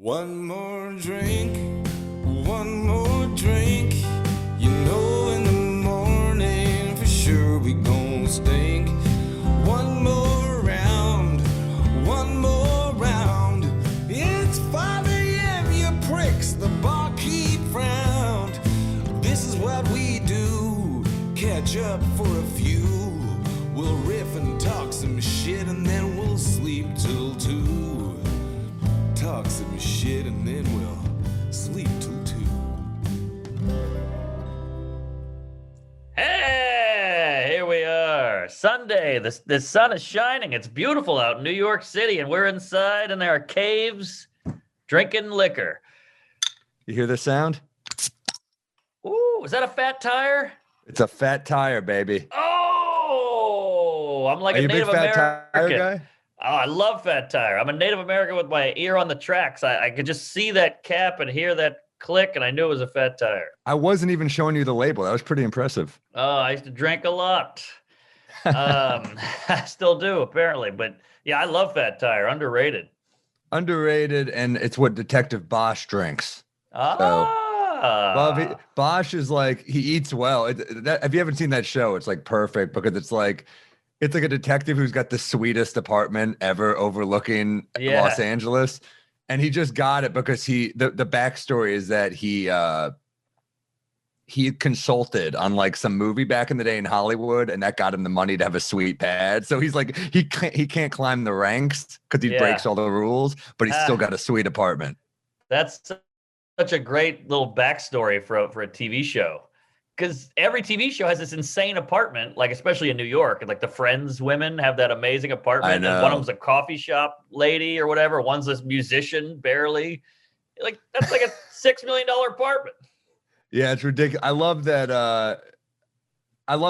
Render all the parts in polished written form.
One more drink, one more drink. You know in the morning for sure we gon' stink. One more round, one more round. It's 5 a.m., you pricks, the barkeep frowned. This is what we do, catch up for a few. We'll riff and talk some shit and then we'll sleep till 2. Talk some shit and then we'll sleep till 2. Hey, here we are. Sunday. The sun is shining. It's beautiful out in New York City, and we're inside in our caves drinking liquor. You hear the sound? Ooh, is that a fat tire? It's a fat tire, baby. Oh, I'm like Are a you a big Native fat American. tire guy? Oh, I love fat tire. I'm a Native American with my ear on the tracks. I could just see that cap and hear that click, and I knew it was a fat tire. I wasn't even showing you the label. That was pretty impressive. Oh, I used to drink a lot. I still do, apparently. But yeah, I love fat tire. Underrated. Underrated, and it's what Detective Bosch drinks. Ah. Bosch is like, he eats well. If you haven't seen that show, it's like perfect because it's like a detective who's got the sweetest apartment ever overlooking Los Angeles. And he just got it because the backstory is that he consulted on like some movie back in the day in Hollywood, and that got him the money to have a sweet pad. So he's like, he can't climb the ranks because he breaks all the rules, but he's still got a sweet apartment. That's such a great little backstory for a TV show. Because every TV show has this insane apartment, like especially in New York, and like the Friends women have that amazing apartment. I know. And one of them's a coffee shop lady or whatever. One's this musician, barely. Like that's like a $6 million apartment. Yeah, it's ridiculous. I love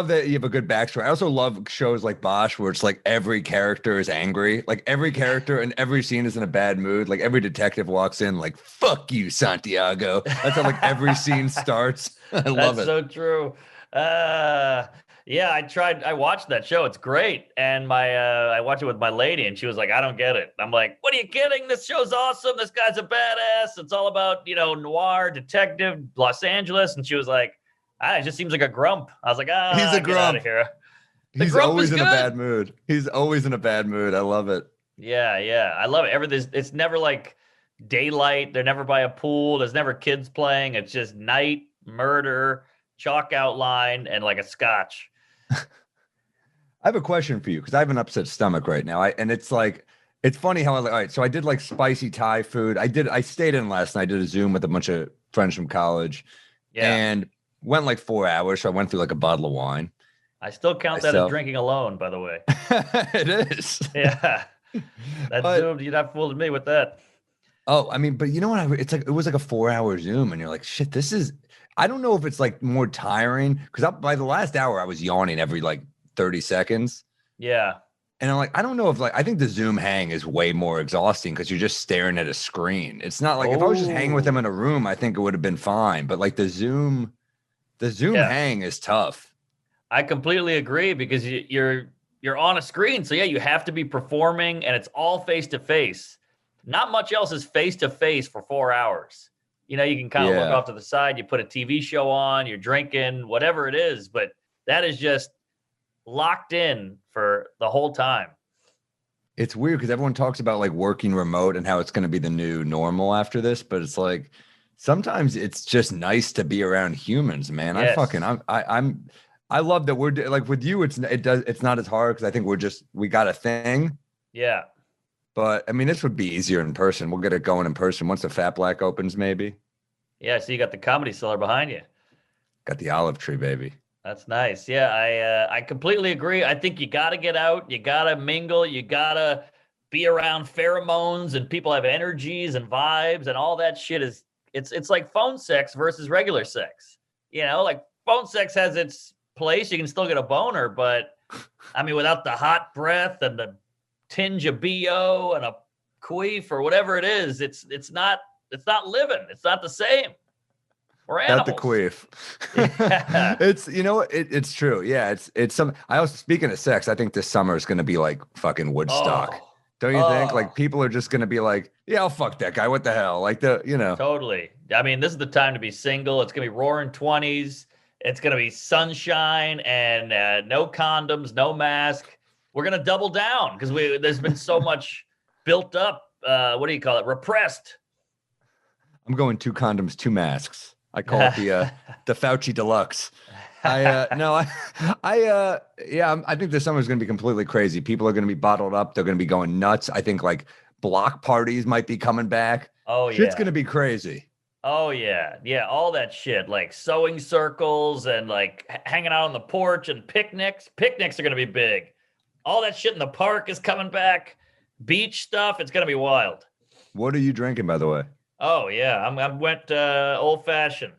that you have a good backstory. I also love shows like Bosch where it's like every character is angry. Like every character and every scene is in a bad mood. Like every detective walks in like, fuck you, Santiago. That's how like every scene starts. I love it. That's so true. Yeah, I watched that show. It's great. And I watched it with my lady and she was like, I don't get it. I'm like, what are you kidding? This show's awesome. This guy's a badass. It's all about, noir, detective, Los Angeles. And she was like, it just seems like a grump. I was like, he's a get grump. Out of here. He's always in a bad mood. He's always in a bad mood. I love it. Yeah. I love it. It's never like daylight. They're never by a pool. There's never kids playing. It's just night, murder, chalk outline, and like a scotch. I have a question for you because I have an upset stomach right now. It's funny how all right, so I did like spicy Thai food. I stayed in last night. I did a Zoom with a bunch of friends from college. Yeah. And went like 4 hours. So I went through like a bottle of wine. I still count that as drinking alone, by the way. It is. Yeah. Zoom, you're not fooling me with that. Oh, I mean, but you know what? It was like a 4-hour Zoom, and you're like, shit, I don't know if it's like more tiring because by the last hour I was yawning every like 30 seconds. Yeah. And I'm like, I don't know if I think the Zoom hang is way more exhausting because you're just staring at a screen. It's not like if I was just hanging with them in a room, I think it would have been fine. But like the Zoom hang is tough. I completely agree because you're on a screen. So yeah, you have to be performing and it's all face to face. Not much else is face to face for 4 hours. You can kind of look off to the side, you put a TV show on, you're drinking, whatever it is, but that is just locked in for the whole time. It's weird because everyone talks about like working remote and how it's going to be the new normal after this, but it's like sometimes it's just nice to be around humans, man. Yes. I love that we're like with you. It's not as hard because I think we got a thing. Yeah. But I mean, this would be easier in person. We'll get it going in person once the Fat Black opens, maybe. Yeah. So you got the Comedy Cellar behind you. Got the olive tree, baby. That's nice. Yeah. I completely agree. I think you got to get out. You got to mingle. You got to be around pheromones and people have energies and vibes and all that shit it's like phone sex versus regular sex. Like phone sex has its place. You can still get a boner, but I mean, without the hot breath and the tinge of BO and a queef or whatever it is, it's not living. It's not the same. We're animals. Not the queef. Yeah. It's true. Yeah. It's some, I also, speaking of sex, I think this summer is going to be like fucking Woodstock. Don't you think? Oh, Like people are just gonna be like, yeah, I'll fuck that guy. What the hell? Like totally. I mean, this is the time to be single. It's gonna be roaring 20s. It's gonna be sunshine and no condoms, no mask. We're gonna double down because there's been so much built up. What do you call it? Repressed. I'm going 2 condoms, 2 masks. I call it the Fauci Deluxe. I think this summer is going to be completely crazy. People are going to be bottled up. They're going to be going nuts. I think like block parties might be coming back. Oh yeah, shit's going to be crazy. Oh yeah, yeah, all that shit, like sewing circles and like hanging out on the porch and picnics. Picnics are going to be big. All that shit in the park is coming back. Beach stuff, it's going to be wild. What are you drinking, by the way? Oh yeah, I went old fashioned.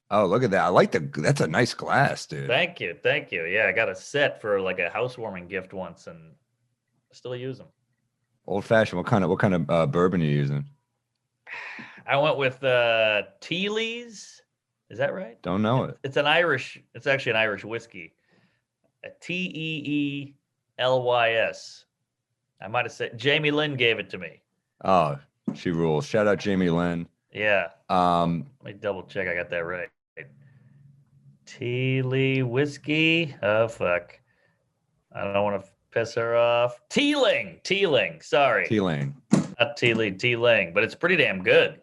Oh, look at that. I like that's a nice glass, dude. Thank you. Yeah, I got a set for like a housewarming gift once, and I still use them. Old fashioned. What kind of bourbon are you using? I went with Teeley's. Is that right? Don't know it. It's actually an Irish whiskey. Teelys. I might have said Jamie Lynn gave it to me. Oh, she rules. Shout out Jamie Lynn. Yeah. Let me double check. I got that right. Teeley whiskey. Oh fuck. I don't want to piss her off. Teeling. Sorry. Teeling. Not Teeley, Teeling, but it's pretty damn good.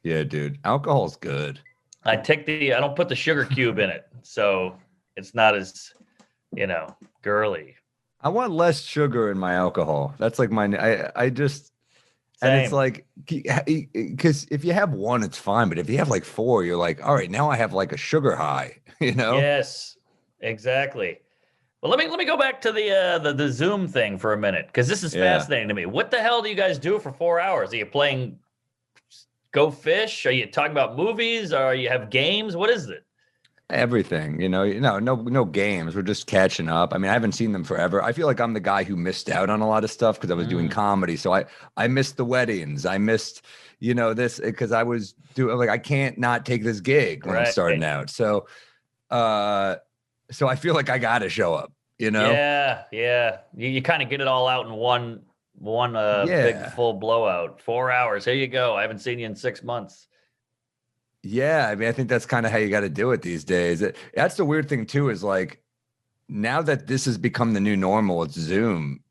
Yeah, dude. Alcohol's good. I don't put the sugar cube in it, so it's not as, girly. I want less sugar in my alcohol. That's like I just, Same. and it's like, because if you have 1, it's fine. But if you have like 4, you're like, all right, now I have like a sugar high, Yes, exactly. Well, let me go back to the Zoom thing for a minute, because this is fascinating to me. What the hell do you guys do for 4 hours? Are you playing Go Fish? Are you talking about movies? Or you have games? What is it? Everything, no games. We're just catching up. I mean, I haven't seen them forever. I feel like I'm the guy who missed out on a lot of stuff because I was doing comedy. So I missed the weddings. I missed, this because I was doing like I can't not take this gig when I'm starting out. So I feel like I gotta show up, Yeah. You kind of get it all out in one big full blowout. 4 hours. Here you go. I haven't seen you in 6 months. Yeah, I mean, I think that's kind of how you got to do it these days. That's the weird thing too, is like now that this has become the new normal, it's Zoom.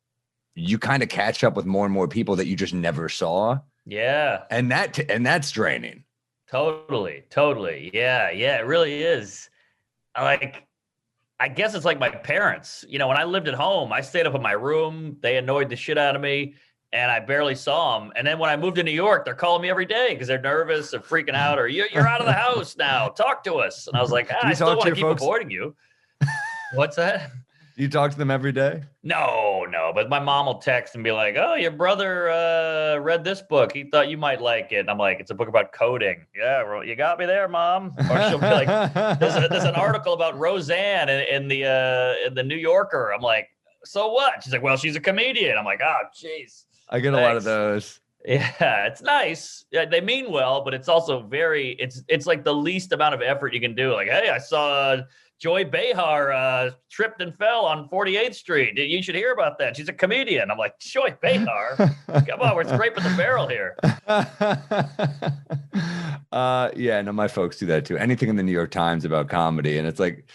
You kind of catch up with more and more people that you just never saw. Yeah, and that's draining. Totally. Yeah, it really is. I guess it's like my parents. When I lived at home, I stayed up in my room. They annoyed the shit out of me, and I barely saw them. And then when I moved to New York, they're calling me every day because they're nervous or freaking out, or you're out of the house now. Talk to us. And I was like, I still want to keep avoiding you. What's that? Do you talk to them every day? No. But my mom will text and be like, oh, your brother read this book. He thought you might like it. And I'm like, it's a book about coding. Yeah, well, you got me there, Mom. Or she'll be like, there's an article about Roseanne in the New Yorker. I'm like, so what? She's like, well, she's a comedian. I'm like, oh, jeez. I get a lot of those. Yeah, it's nice. Yeah, they mean well, but it's also it's like the least amount of effort you can do. Like, hey, I saw Joy Behar tripped and fell on 48th Street. You should hear about that. She's a comedian. I'm like, Joy Behar? Come on, we're scraping the barrel here. Yeah, no, my folks do that too. Anything in the New York Times about comedy, and it's like,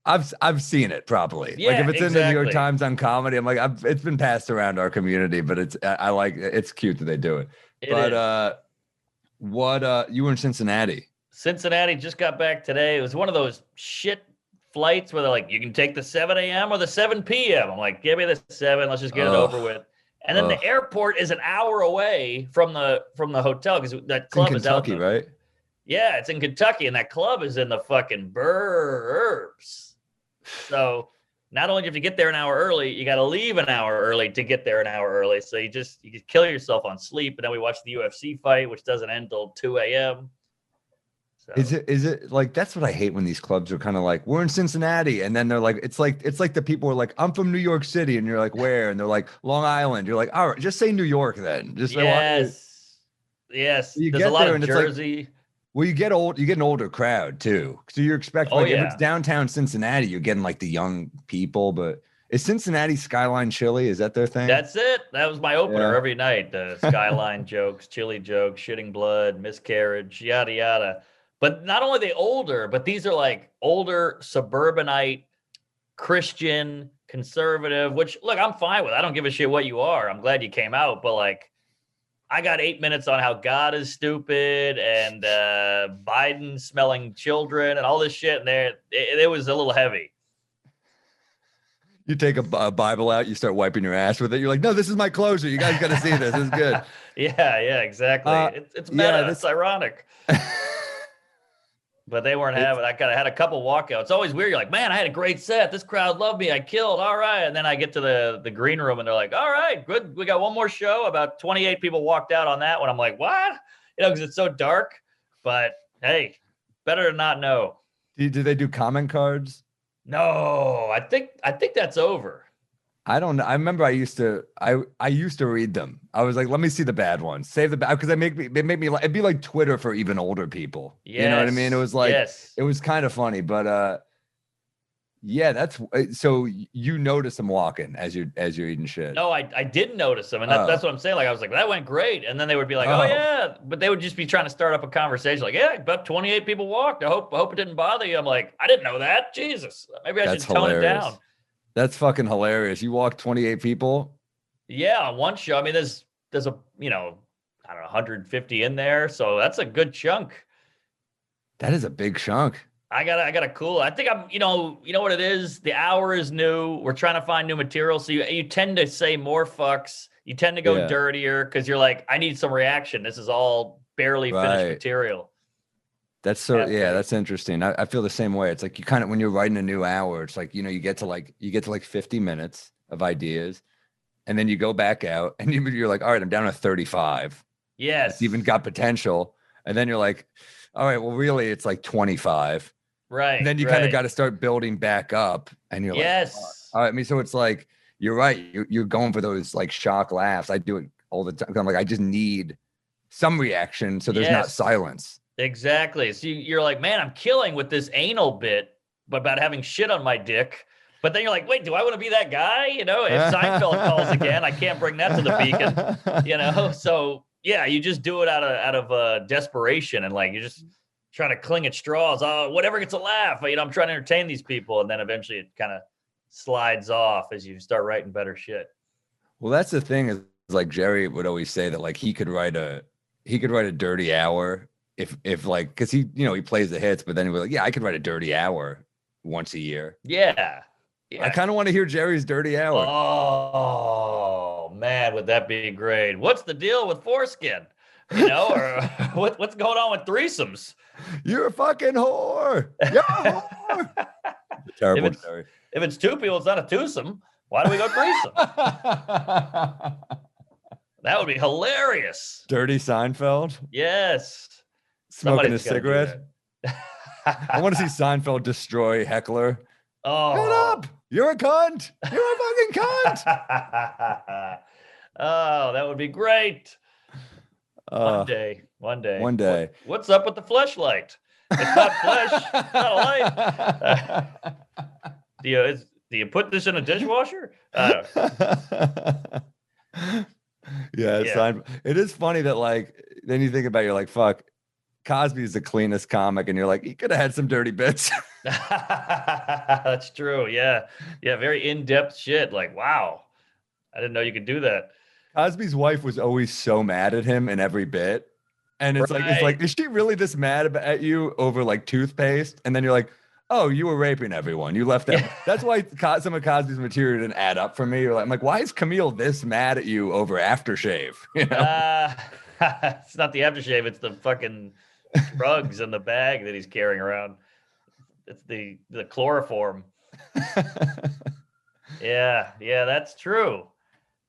I've seen it probably. Yeah, like if it's in the New York Times on comedy, I'm like, it's been passed around our community, but it's cute that they do it. You were in Cincinnati? Cincinnati, just got back today. It was one of those shit flights where they're like, you can take the 7 a.m. or the 7 p.m. I'm like, give me the 7. Let's just get it over with. And then the airport is an hour away from the hotel because that club is out in Kentucky, right? Yeah, it's in Kentucky, and that club is in the fucking burbs. So not only do you have to get there an hour early, you got to leave an hour early to get there an hour early. So you kill yourself on sleep. And then we watch the UFC fight, which doesn't end till 2 a.m. So. Is it like, that's what I hate when these clubs are kind of like, we're in Cincinnati. And then they're like, it's like the people are like, I'm from New York City. And you're like, where? And they're like, Long Island. You're like, all right, just say New York then. Just Yes. There's a lot of Jersey. Well, you get an older crowd too. So you're expecting, if it's downtown Cincinnati, you're getting like the young people, but Is Cincinnati Skyline Chili? Is that their thing? That's it. That was my opener Yeah. every night. The skyline jokes, chili jokes, shitting blood, miscarriage, yada yada. But not only they older, but these are like older suburbanite Christian conservative, which look, I'm fine with. I don't give a shit what you are. I'm glad you came out, but like I got 8 minutes on how God is stupid and Biden smelling children and all this shit, and it was a little heavy. You take a Bible out, you start wiping your ass with it. You're like, no, this is my closer. You guys got to see this. This is good. Yeah, exactly. It's meta. It's ironic. But they weren't having. I had a couple walkouts. It's always weird. You're like, man, I had a great set. This crowd loved me. I killed. All right. And then I get to the green room and they're like, all right, good. We got one more show. About 28 people walked out on that one. I'm like, what? Because it's so dark. But hey, better to not know. Do they do comment cards? No, I think that's over. I don't know. I remember I used to read them. I was like, let me see the bad ones. Save the bad, because it made me like, it'd be like Twitter for even older people. Yes. You know what I mean? It was like, It was kind of funny, but yeah, that's so you notice them walking as you're eating shit. No, I didn't notice them, and that's what I'm saying. Like I was like, that went great, and then they would be like, oh yeah, but they would just be trying to start up a conversation. Like, yeah, about 28 people walked. I hope it didn't bother you. I'm like, I didn't know that. Jesus, maybe I should tone it down. That's fucking hilarious. You walk 28 people. Yeah, on one show. I mean, there's a I don't know 150 in there, so that's a good chunk. That is a big chunk. I got a cool. I think I'm, you know what it is. The hour is new. We're trying to find new material, so you tend to say more fucks. You tend to go dirtier because you're like, I need some reaction. This is all barely finished material. That's that's interesting. I feel the same way. It's like you kind of, when you're writing a new hour, it's like, you get to like 50 minutes of ideas, and then you go back out and you're like, all right, I'm down to 35. Yes. It's even got potential. And then you're like, all right, well, really it's like 25. Right. And then you kind of got to start building back up, and you're like, all right. I mean, so it's like, you're right. You're going for those like shock laughs. I do it all the time. I'm like, I just need some reaction, so there's not silence. Exactly. So you're like, man, I'm killing with this anal bit about having shit on my dick. But then you're like, wait, do I want to be that guy? If Seinfeld calls again, I can't bring that to the beacon. So yeah, you just do it out of desperation, and like you just try to cling at straws. Oh, whatever gets a laugh. I'm trying to entertain these people, and then eventually it kind of slides off as you start writing better shit. Well, that's the thing, is like Jerry would always say that like he could write a dirty hour if like, because he plays the hits, but then he was like, yeah, I could write a dirty hour once a year. Yeah. I kind of want to hear Jerry's dirty hour. Oh man, would that be great? What's the deal with foreskin? Or what's going on with threesomes? You're a fucking whore. You're a whore. Terrible, Jerry. If it's two people, it's not a twosome. Why do we go threesome? That would be hilarious. Dirty Seinfeld. Yes. Smoking a cigarette. I want to see Seinfeld destroy Heckler. Oh, shut up! You're a cunt. You're a fucking cunt. Oh, that would be great. One day. What's up with the fleshlight? It's not flesh. It's not a light. Do you put this in a dishwasher? It is funny that like, then you think about it, you're like, fuck, Cosby's the cleanest comic, and you're like, he could have had some dirty bits. That's true. Yeah. Very in-depth shit. Like, wow, I didn't know you could do that. Cosby's wife was always so mad at him in every bit, and it's like, is she really this mad at you over like toothpaste? And then you're like, oh, you were raping everyone. You left that. That's why some of Cosby's material didn't add up for me. You're like, I'm like, why is Camille this mad at you over aftershave? It's not the aftershave. It's the fucking drugs in the bag that he's carrying around. It's the chloroform. Yeah, that's true.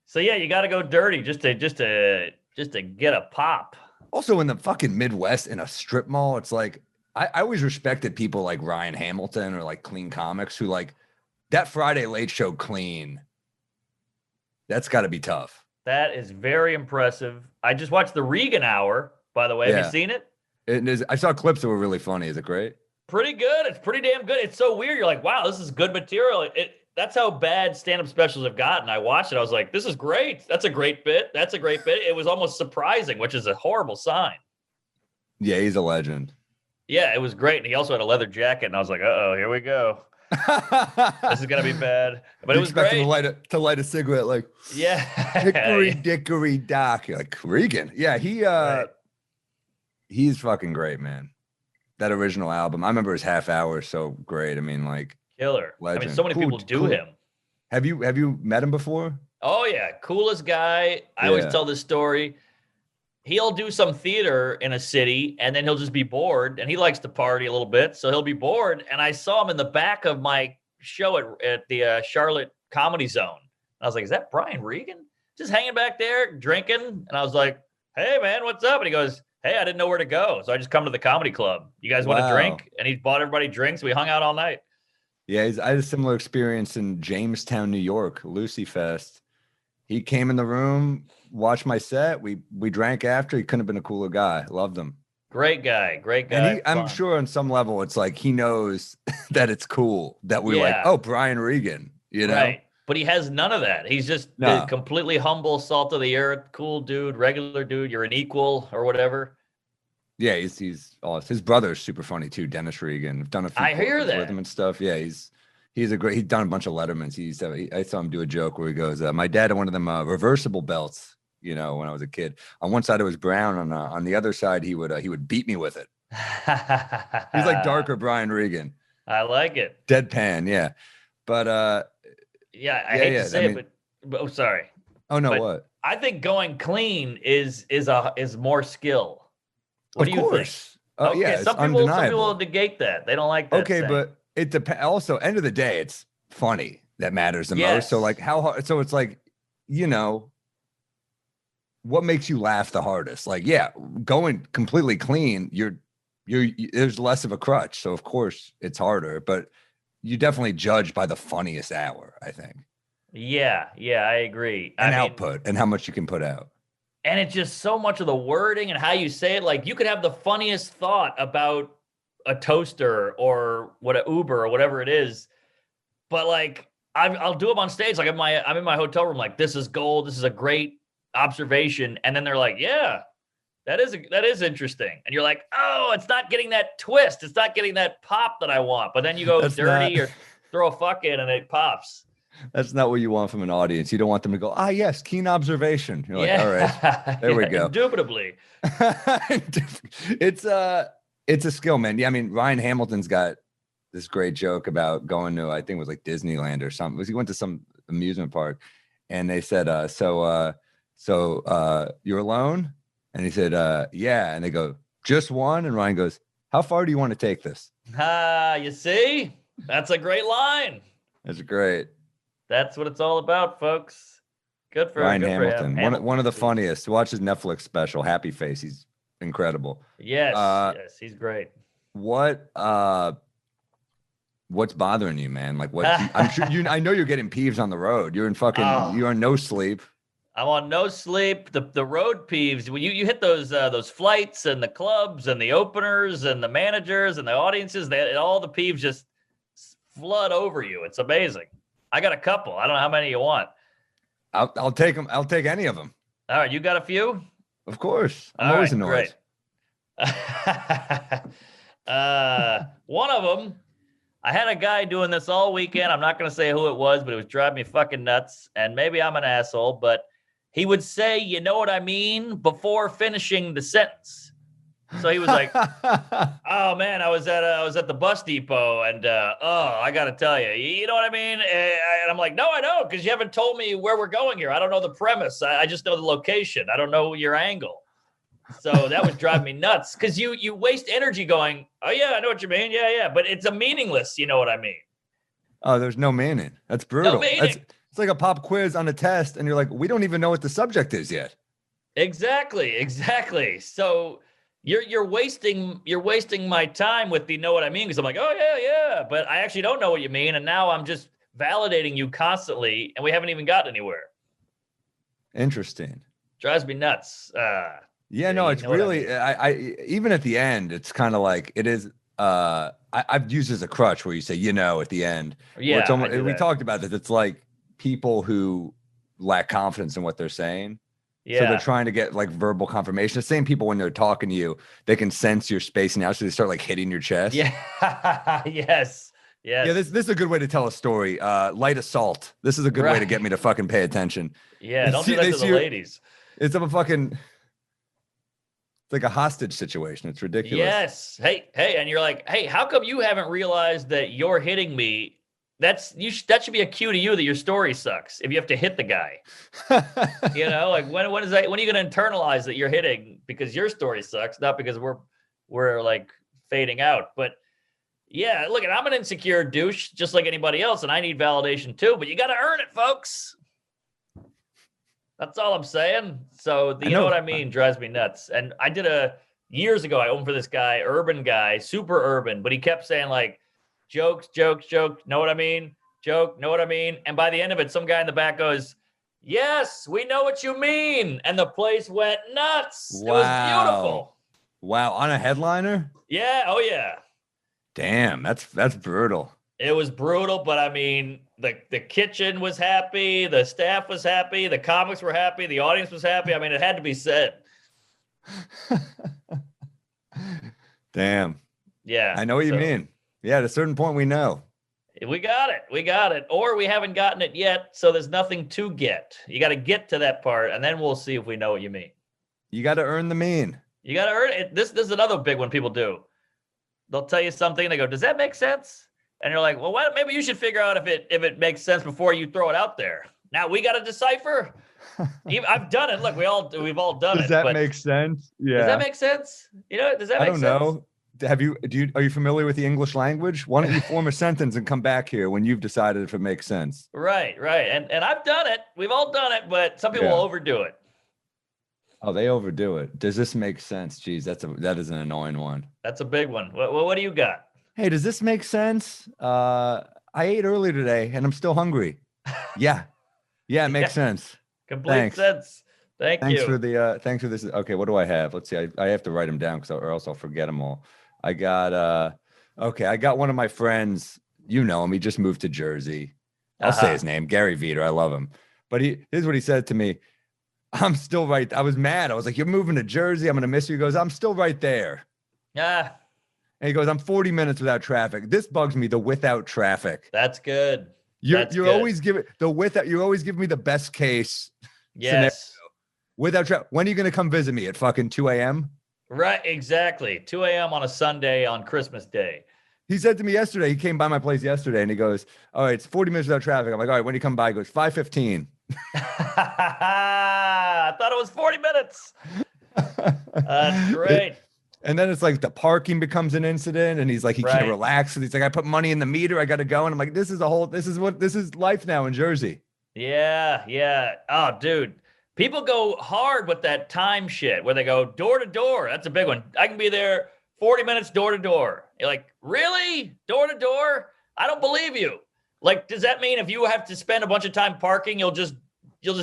So yeah, you got to go dirty just to get a pop. Also, in the fucking Midwest, in a strip mall, it's like, I always respected people like Ryan Hamilton or like Clean Comics who like that Friday Late Show clean. That's got to be tough. That is very impressive. I just watched the Regan Hour, by the way. Have you seen it? It is. I saw clips that were really funny. Is it great? Pretty good. It's pretty damn good. It's so weird. You're like, wow, this is good material. that's how bad stand-up specials have gotten. I watched it. I was like, this is great. That's a great bit. That's a great bit. It was almost surprising, which is a horrible sign. Yeah, he's a legend. Yeah, it was great. And he also had a leather jacket. And I was like, uh-oh, here we go. This is going to be bad. But it was expect great. him to light a cigarette like, yeah. hickory dickory dock. You're like, Regan. Yeah, he's fucking great, man. That original album. I remember his half hour so great. I mean, like, killer. legend. I mean, so many people do him. Have you met him before? Oh yeah, coolest guy. I always tell this story. He'll do some theater in a city and then he'll just be bored, and he likes to party a little bit, so he'll be bored. And I saw him in the back of my show at the Charlotte Comedy Zone. And I was like, is that Brian Regan? Just hanging back there drinking. And I was like, hey man, what's up? And he goes, hey, I didn't know where to go, so I just come to the comedy club. You guys want to drink? And he bought everybody drinks. We hung out all night. Yeah, I had a similar experience in Jamestown, New York, Lucy Fest. He came in the room, watched my set. We drank after. He couldn't have been a cooler guy. Loved him. Great guy. And I'm sure on some level it's like he knows that it's cool that we're like, oh, Brian Regan, you know? Right. But he has none of that. He's just completely humble, salt of the earth, cool dude, regular dude. You're an equal or whatever. Yeah, he's awesome. His brother's super funny too, Dennis Regan. I've done a few with him and stuff. Yeah, he's he's done a bunch of Lettermans. I saw him do a joke where he goes, my dad had one of them reversible belts, you know, when I was a kid. On one side it was brown, on the other side he would beat me with it. He's like darker Brian Regan. I like it. Deadpan, yeah. But I hate to say it, but sorry. Oh no, what? I think going clean is more skill. What do you think? Yeah, some people negate that. They don't like that. Okay, but it depends. Also, end of the day, it's funny that matters the most. So like how hard? So it's like, you know, what makes you laugh the hardest? Like, yeah, going completely clean, there's less of a crutch. So of course it's harder, but you definitely judge by the funniest hour, I think. Yeah, I agree. And output and how much you can put out. And it's just so much of the wording and how you say it. Like you could have the funniest thought about a toaster or an Uber or whatever it is, but like I'll do them on stage. Like I'm in my hotel room. Like this is gold. This is a great observation. And then they're like, yeah, that is interesting. And you're like, oh, it's not getting that twist. It's not getting that pop that I want. But then you go dirty or throw a fuck in and it pops. That's not what you want from an audience. You don't want them to go, yes, keen observation. You're like, all right, there we go. Indubitably. It's a skill, man. Yeah, I mean, Ryan Hamilton's got this great joke about going to, I think it was like Disneyland or something. He went to some amusement park and they said, so you're alone? And he said, yeah. And they go, just one? And Ryan goes, how far do you want to take this? You see? That's a great line. That's great. That's what it's all about, folks. Good for Ryan Hamilton. One of the funniest. Watch his Netflix special, Happy Face. He's incredible. Yes, he's great. What's bothering you, man? Like what? I'm sure I know you're getting peeves on the road. You're in fucking. You're on no sleep. I'm on no sleep. The road peeves. When you hit those flights and the clubs and the openers and the managers and the audiences, all the peeves just flood over you. It's amazing. I got a couple. I don't know how many you want. I'll take them. I'll take any of them. All right, you got a few? Of course. I'm always annoyed. One of them, I had a guy doing this all weekend. I'm not going to say who it was, but it was driving me fucking nuts. And maybe I'm an asshole, but he would say, you know what I mean, before finishing the sentence. So he was like, oh man, I was at the bus depot and, I got to tell you, you know what I mean? And I'm like, no, I don't, because you haven't told me where we're going here. I don't know the premise. I just know the location. I don't know your angle. So that was driving me nuts because you waste energy going, oh yeah, I know what you mean. Yeah. But it's a meaningless, you know what I mean? Oh, there's no meaning. That's brutal. No meaning. It's like a pop quiz on a test. And you're like, we don't even know what the subject is yet. Exactly. So you're wasting my time with the know what I mean, because I'm like, oh yeah, but I actually don't know what you mean, and now I'm just validating you constantly, and we haven't even gotten anywhere. Interesting. Drives me nuts. Yeah, no, it's really I even at the end, it's kind of like it is I've used as a crutch where you say, at the end. Yeah, it's almost, I do we that. talked about this. It's like people who lack confidence in what they're saying. Yeah. So they're trying to get like verbal confirmation. The same people when they're talking to you, they can sense your spacing out, so they start like hitting your chest. Yeah. Yes. Yes. Yeah, this is a good way to tell a story. Light assault. This is a good way to get me to fucking pay attention. Yeah, don't do that to the ladies. It's like a hostage situation. It's ridiculous. Yes. Hey, and you're like, hey, how come you haven't realized that you're hitting me? That should be a cue to you that your story sucks if you have to hit the guy. Like when are you going to internalize that you're hitting because your story sucks, not because we're like fading out. But yeah, look, I'm an insecure douche just like anybody else, and I need validation too, but you got to earn it, folks. That's all I'm saying. So you know what I mean? Drives me nuts. And I did years ago, I opened for this guy, urban guy, super urban, but he kept saying like, jokes, know what I mean? Joke, know what I mean? And by the end of it, some guy in the back goes, yes, we know what you mean. And the place went nuts. Wow. It was beautiful. Wow. On a headliner? Yeah. Oh, yeah. Damn, that's brutal. It was brutal, but I mean, the kitchen was happy, the staff was happy, the comics were happy, the audience was happy. I mean, it had to be said. Damn. Yeah. I know what you mean. Yeah, at a certain point, we know. We got it. Or we haven't gotten it yet, so there's nothing to get. You got to get to that part, and then we'll see if we know what you mean. You got to earn the mean. You got to earn it. This is another big one people do. They'll tell you something, and they go, does that make sense? And you're like, well, maybe you should figure out if it makes sense before you throw it out there. Now we got to decipher. I've done it. Look, we've all done it. Does that make sense? Yeah. Does that make sense? Does that make sense? I don't know. Are you familiar with the English language? Why don't you form a sentence and come back here when you've decided if it makes sense? Right. And I've done it. We've all done it, but some people overdo it. Oh, they overdo it. Does this make sense? Jeez, that is an annoying one. That's a big one. What do you got? Hey, does this make sense? I ate earlier today and I'm still hungry. Yeah. Yeah, it makes sense. Complete sense. Thanks for this. Okay, what do I have? Let's see. I have to write them down or else I'll forget them all. I got one of my friends, you know him, he just moved to Jersey. I'll say his name, Gary Veter. I love him. But here's what he said to me. I'm still right. I was mad. I was like, you're moving to Jersey. I'm going to miss you. He goes, I'm still right there. Yeah. And he goes, I'm 40 minutes without traffic. This bugs me, the without traffic. That's good. You're always giving me the best case scenario. Without traffic. When are you going to come visit me at fucking 2 a.m.? Right, exactly. 2 a.m. on a Sunday on Christmas Day. He said to me yesterday, he came by my place yesterday and he goes, all right, it's 40 minutes without traffic. I'm like, all right, when do you come by? He goes, 5:15. I thought it was 40 minutes. That's great. And then it's like the parking becomes an incident and he's like, he can't relax. And he's like, I put money in the meter. I got to go. And I'm like, this is life now in Jersey. Yeah. Oh, dude. People go hard with that time shit where they go door to door. That's a big one. I can be there 40 minutes door to door. You're like, really? Door to door? I don't believe you. Like, does that mean if you have to spend a bunch of time parking, you'll just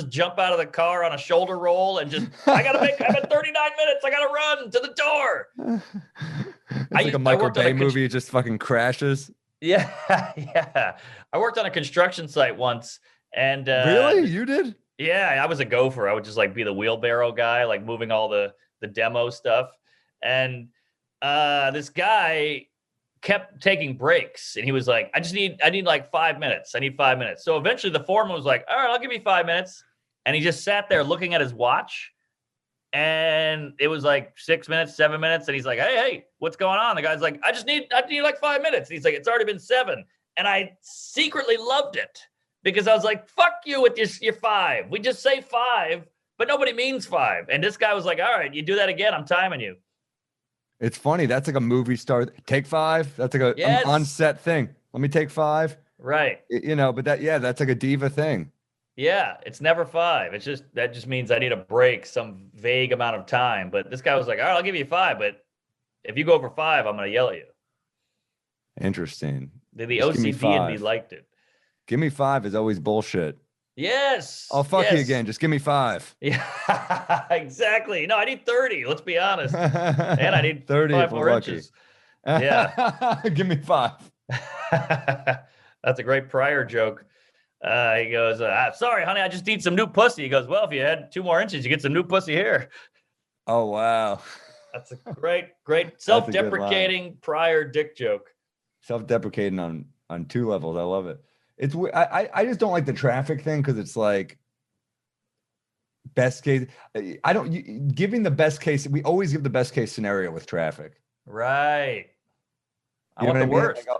jump out of the car on a shoulder roll and just, I'm at 39 minutes. I got to run to the door. It's like a Michael Bay movie. It just fucking crashes. Yeah. I worked on a construction site once and. Really? You did? Yeah. I was a gopher. I would just like be the wheelbarrow guy, like moving all the demo stuff. And this guy kept taking breaks and he was like, I need like 5 minutes. I need 5 minutes. So eventually the foreman was like, all right, I'll give you 5 minutes. And he just sat there looking at his watch and it was like 6 minutes, 7 minutes. And he's like, hey, what's going on? The guy's like, I need like 5 minutes. And he's like, it's already been 7. And I secretly loved it because I was like, fuck you with your 5. We just say 5, but nobody means 5. And this guy was like, all right, you do that again, I'm timing you. It's funny. That's like a movie star. Take 5. That's like an on-set thing. Let me take 5. Right. But that's like a diva thing. Yeah. It's never 5. That just means I need a break, some vague amount of time. But this guy was like, all right, I'll give you 5. But if you go over 5, I'm going to yell at you. Interesting. The OCD in me liked it. Give me 5 is always bullshit. Yes. I'll fuck you again. Just give me 5. Yeah, exactly. No, I need 30. Let's be honest. And I need 30 5 more inches. Yeah. Give me 5. That's a great Pryor joke. He goes, sorry, honey, I just need some new pussy. He goes, well, if you had 2 more inches, you get some new pussy here. Oh, wow. That's a great That's a good self-deprecating Pryor dick joke. Self-deprecating on 2 levels. I love it. It's I just don't like the traffic thing because it's like best case. I don't giving the best case. We always give the best case scenario with traffic. Right. I You know want the what I mean? worst. Like,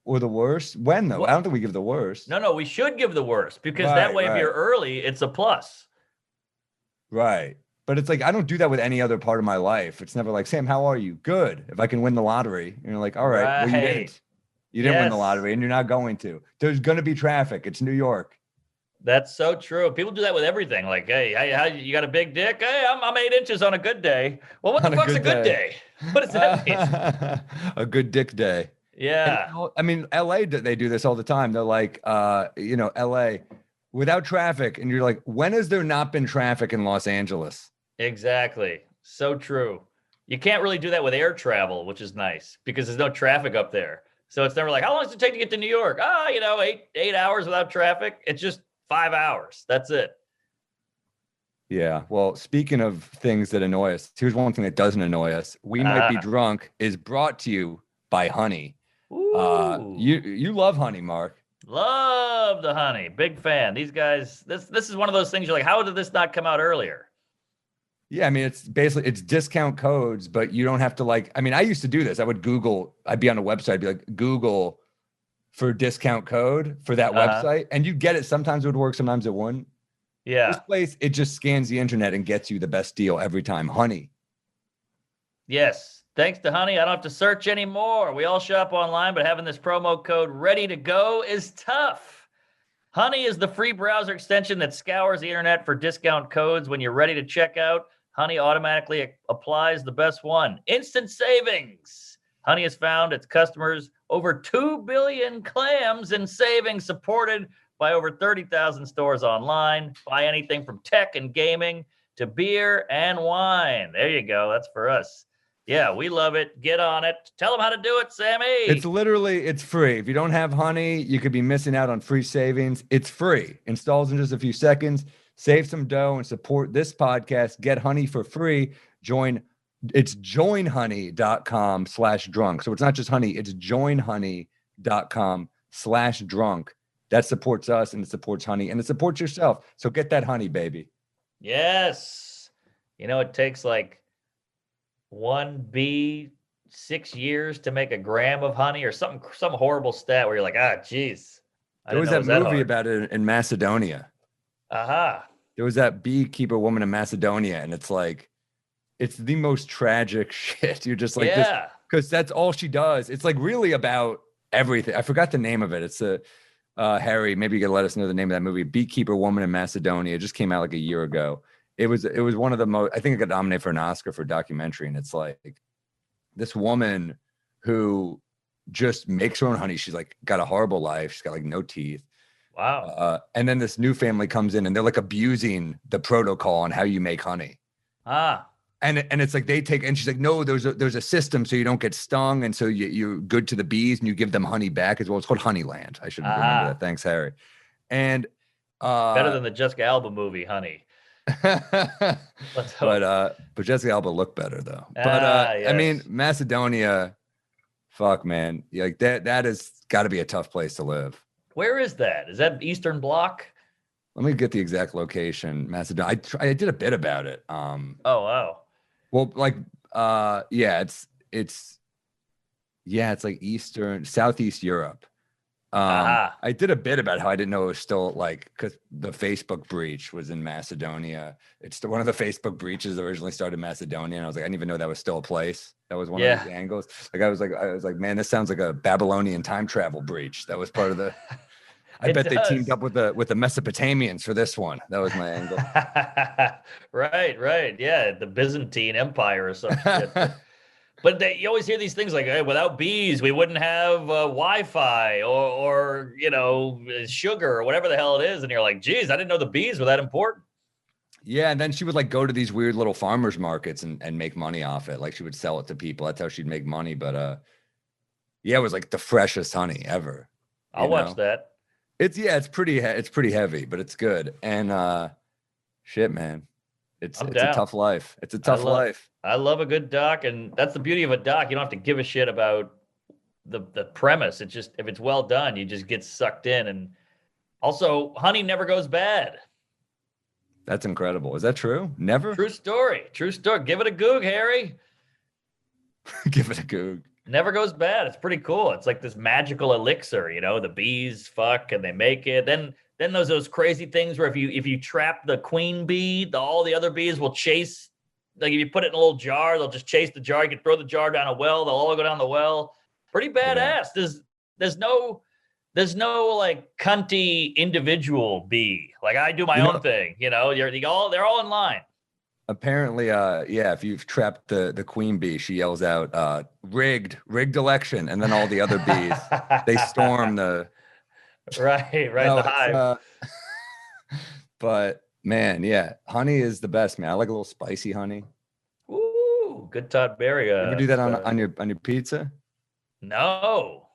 or the worst? When though? Well, I don't think we give the worst. No, we should give the worst because that way, if you're early, it's a plus. Right. But it's like I don't do that with any other part of my life. It's never like, Sam, how are you? Good. If I can win the lottery. And you're like, all right, well, you didn't. You didn't win the lottery and you're not going to. There's going to be traffic. It's New York. That's so true. People do that with everything. Like, hey, how, you got a big dick? Hey, I'm 8 inches on a good day. Well, what the fuck's a good day? What does that mean? A good dick day. Yeah. And, I mean, LA, they do this all the time. They're like, LA without traffic. And you're like, when has there not been traffic in Los Angeles? Exactly. So true. You can't really do that with air travel, which is nice because there's no traffic up there. So it's never like, how long does it take to get to New York? 8 hours without traffic. It's just 5 hours. That's it. Yeah. Well, speaking of things that annoy us, here's one thing that doesn't annoy us. We Might Be Drunk is brought to you by Honey. You love Honey, Mark. Love the Honey. Big fan. These guys, this is one of those things you're like, how did this not come out earlier? Yeah, I mean, it's discount codes, but you don't have to I used to do this. I'd be on a website, I'd be like, Google for discount code for that website. And you get it. Sometimes it would work, sometimes it wouldn't. Yeah. This place, it just scans the internet and gets you the best deal every time. Honey. Yes. Thanks to Honey, I don't have to search anymore. We all shop online, but having this promo code ready to go is tough. Honey is the free browser extension that scours the internet for discount codes. When you're ready to check out, Honey automatically applies the best one. Instant savings. Honey has found its customers over 2 billion clams in savings, supported by over 30,000 stores online. Buy anything from tech and gaming to beer and wine. There you go. That's for us. Yeah, we love it. Get on it. Tell them how to do it, Sammy. It's free. If you don't have Honey, you could be missing out on free savings. It's free. Installs in just a few seconds. Save some dough and support this podcast. Get Honey for free. It's joinhoney.com/drunk. So it's not just Honey, it's joinhoney.com/drunk. That supports us and it supports Honey and it supports yourself. So get that Honey, baby. Yes. It takes like 1 6 years to make a gram of honey or some horrible stat where you're like, geez. There was that movie about it in Macedonia. There was that beekeeper woman in Macedonia, and it's like, it's the most tragic shit. You're just like, this, because that's all she does. It's like really about everything. I forgot the name of it. It's Harry, maybe you could let us know the name of that movie. Beekeeper Woman in Macedonia. It just came out like a year ago. It was one of the most, I think it got nominated for an Oscar for documentary. And it's like this woman who just makes her own honey. She's like got a horrible life. She's got like no teeth. Wow. And then this new family comes in and they're like abusing the protocol on how you make honey. And it's like they take, and she's like, no, there's a system so you don't get stung. And so you're good to the bees and you give them honey back as well. It's called Honeyland. I should remember that. Thanks, Harry. And better than the Jessica Alba movie, Honey. But Jessica Alba looked better though. But yes. I mean, Macedonia, fuck man. Like that has got to be a tough place to live. Where is that? Is that Eastern Bloc? Let me get the exact location. Macedonia. I did a bit about it. Oh wow. Well, like it's like Southeast Europe. I did a bit about how I didn't know it was still like, because the Facebook breach was in Macedonia. It's one of the Facebook breaches that originally started in Macedonia. And I was like, I didn't even know that was still a place. That was one of the angles. Like I was like, man, this sounds like a Babylonian time travel breach. That was part of the. I bet they teamed up with the Mesopotamians for this one. That was my angle. Right. Yeah, the Byzantine Empire or some shit. But you always hear these things like, hey, without bees, we wouldn't have Wi-Fi or sugar or whatever the hell it is. And you're like, geez, I didn't know the bees were that important. Yeah, and then she would like go to these weird little farmers markets and make money off it. Like she would sell it to people. That's how she'd make money. But yeah, it was like the freshest honey ever. I'll watch that. It's pretty heavy, but it's good. And shit, man. It's I'm a down. tough life. It's a tough life. I love a good doc, and that's the beauty of a doc. You don't have to give a shit about the premise. It's just if it's well done, you just get sucked in. And also, honey never goes bad. That's incredible. Is that true? Never? True story. True story. Give it a goog, Harry. Give it a goog. Never goes bad. It's pretty cool. It's like this magical elixir, you know, the bees fuck and they make it. Then there's those crazy things where if you trap the queen bee, all the other bees will chase. Like if you put it in a little jar, they'll just chase the jar. You can throw the jar down a well. They'll all go down the well. Pretty badass. Yeah. There's no like cunty individual bee. Like I do my own thing, you know, they're all in line. Apparently, yeah, if you've trapped the queen bee, she yells out, rigged election. And then all the other bees, they storm the. Right, the hive. But man, yeah, honey is the best, man. I like a little spicy honey. Ooh, good Todd Berry. You ever do that on your pizza? No.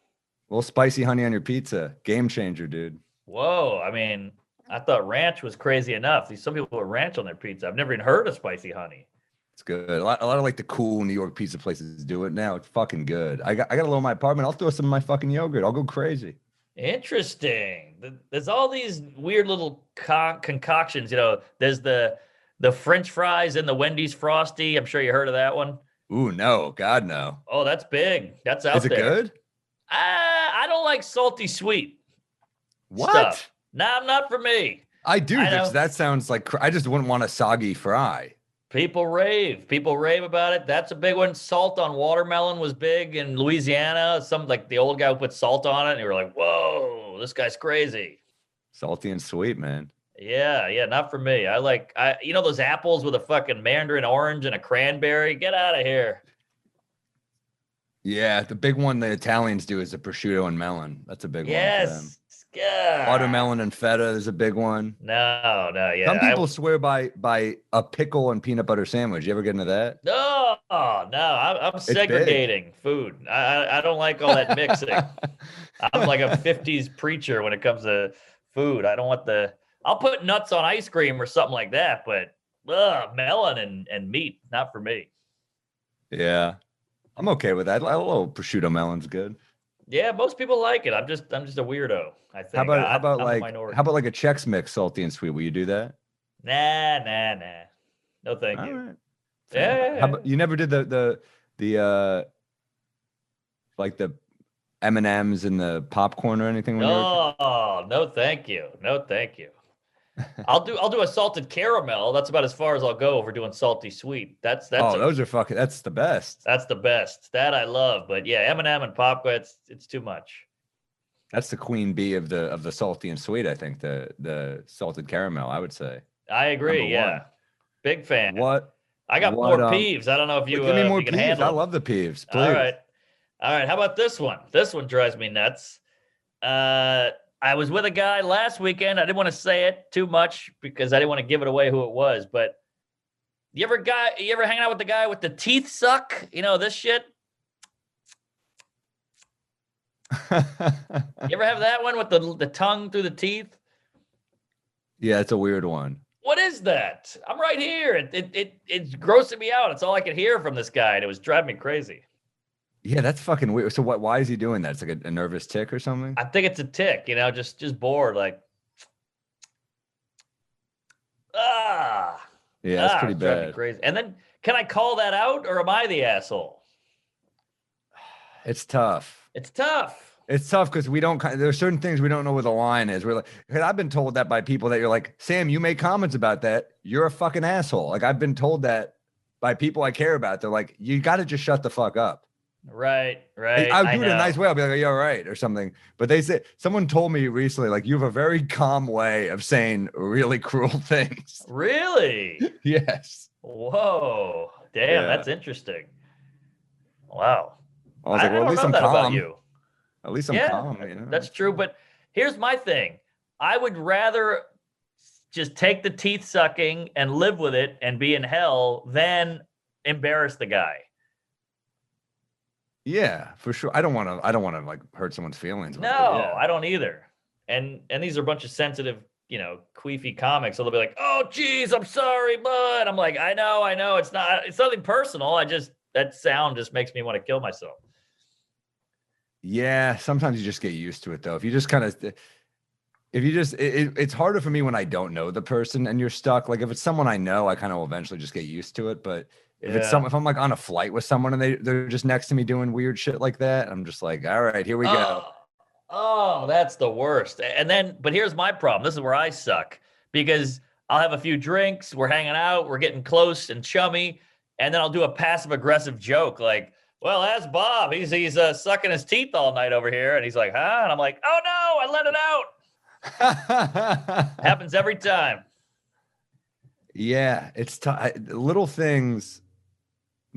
A little spicy honey on your pizza. Game changer, dude. Whoa. I mean, I thought ranch was crazy enough. Some people put ranch on their pizza. I've never even heard of spicy honey. It's good. A lot of like the cool New York pizza places do it now. It's fucking good. I got a little in my apartment. I'll throw some in my fucking yogurt. I'll go crazy. Interesting. There's all these weird little concoctions. You know, there's the French fries in the Wendy's Frosty. I'm sure you heard of that one. Ooh, no. God, no. Oh, that's big. That's out there. Is it good? I don't like salty sweet what stuff. Nah, not for me. I do. That sounds like I just wouldn't want a soggy fry. People rave about it. That's a big one. Salt on watermelon was big in Louisiana. Some like the old guy who put salt on it, and you were like, "Whoa, this guy's crazy." Salty and sweet, man. Yeah, not for me. You know those apples with a fucking mandarin orange and a cranberry? Get out of here. Yeah, the big one the Italians do is the prosciutto and melon. That's a big one for them. Yeah. Watermelon and feta is a big one. No, yeah. Some people swear by a pickle and peanut butter sandwich. You ever get into that? No. I'm segregating food. I don't like all that mixing. I'm like a 50s preacher when it comes to food. I don't want I'll put nuts on ice cream or something like that, but melon and meat, not for me. Yeah. I'm okay with that. A little prosciutto melon's good. Yeah, most people like it. I'm just a weirdo, I think. How about like a Chex Mix, salty and sweet? Will you do that? Nah. No, thank you. Right. Yeah. How about, you never did the like the M&Ms and the popcorn or anything? No, thank you. I'll do a salted caramel. That's about as far as I'll go if we're doing salty sweet. That's the best. That's the best. That I love. But yeah, M&M and popcorn, it's too much. That's the queen bee of the salty and sweet. I think the salted caramel. I would say. I agree. Yeah, big fan. I got more peeves. I don't know if you give me more you can peeves. handle. I love the peeves. Please. All right. How about this one? This one drives me nuts. I was with a guy last weekend. I didn't want to say it too much because I didn't want to give it away who it was. But you ever hang out with the guy with the teeth suck? You know this shit. You ever have that one with the tongue through the teeth? Yeah, it's a weird one. What is that? I'm right here. It's grossing me out. It's all I could hear from this guy, and it was driving me crazy. Yeah, that's fucking weird. So why is he doing that? It's like a nervous tick or something? I think it's a tick, you know, just bored, like Yeah, that's pretty bad. Crazy. And then can I call that out or am I the asshole? It's tough. It's tough because there's certain things we don't know where the line is. We're like, because I've been told that by people that you're like, Sam, you make comments about that. You're a fucking asshole. Like I've been told that by people I care about. They're like, you got to just shut the fuck up. Right. I'll do it in a nice way. I'll be like, "You're right," or something. But someone told me recently, like, you have a very calm way of saying really cruel things. Really? Yes. Whoa. Damn, that's interesting. Wow. I was like, well, at least I'm calm. About you. At least I'm calm. You know? That's true. But here's my thing. I would rather just take the teeth sucking and live with it and be in hell than embarrass the guy. Yeah, for sure. I don't want to like hurt someone's feelings. No, Yeah. I don't either. And these are a bunch of sensitive, queefy comics. So they'll be like, "Oh, geez, I'm sorry, bud." I'm like, I know. It's nothing personal. That sound just makes me want to kill myself. Yeah, sometimes you just get used to it though. If you just kind of, it's harder for me when I don't know the person and you're stuck. Like if it's someone I know, I kind of will eventually just get used to it. But if I'm like on a flight with someone and they're just next to me doing weird shit like that, I'm just like, all right, here we go. Oh, that's the worst. But here's my problem. This is where I suck because I'll have a few drinks. We're hanging out. We're getting close and chummy. And then I'll do a passive aggressive joke like, "Well, ask Bob. He's sucking his teeth all night over here." And he's like, "Huh?" And I'm like, "Oh no, I let it out." Happens every time. Yeah, it's little things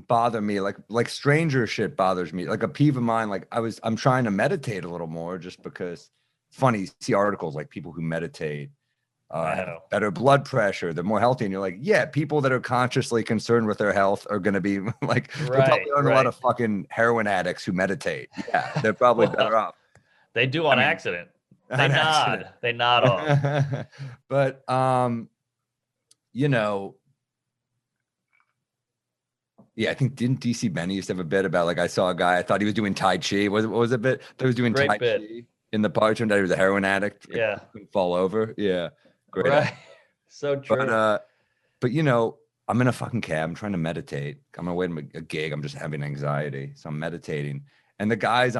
bother me, like stranger shit bothers me, like a peeve of mine. Like I'm trying to meditate a little more just because it's funny, you see articles like people who meditate have better blood pressure, they're more healthy, and you're like, yeah, people that are consciously concerned with their health are going to be like, there probably aren't a lot of fucking heroin addicts who meditate. Yeah, they're probably better off. They do on accident. They nod off. But yeah, I think didn't DC Benny used to have a bit about like, I saw a guy, I thought he was doing Tai Chi. What was it bit? That was doing Tai Chi in the park. Turned out he was a heroin addict. Yeah. Couldn't fall over. Yeah. Great. Right. So true. But I'm in a fucking cab. I'm trying to meditate. I'm gonna wait a gig. I'm just having anxiety. So I'm meditating. And the guy's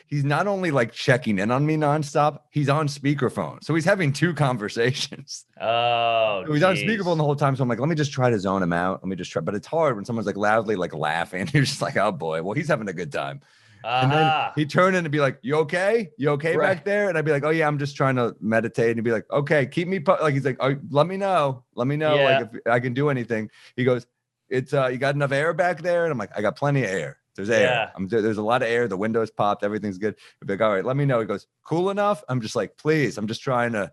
he's not only like checking in on me nonstop, he's on speakerphone. So he's having two conversations. Oh, so he's on speakerphone the whole time. So I'm like, let me just try to zone him out. Let me just try. But it's hard when someone's like loudly like laughing. You're just like, oh boy, well, he's having a good time. And then he'd turn in and be like, you okay? You okay back there? And I'd be like, oh yeah, I'm just trying to meditate. And he'd be like, okay, keep me like, he's like, oh, let me know. Like if I can do anything. He goes, it's you got enough air back there? And I'm like, I got plenty of air. There's air. There's a lot of air. The window's popped. Everything's good. I'd be like, all right, let me know. He goes, cool enough? I'm just like, please. I'm just trying to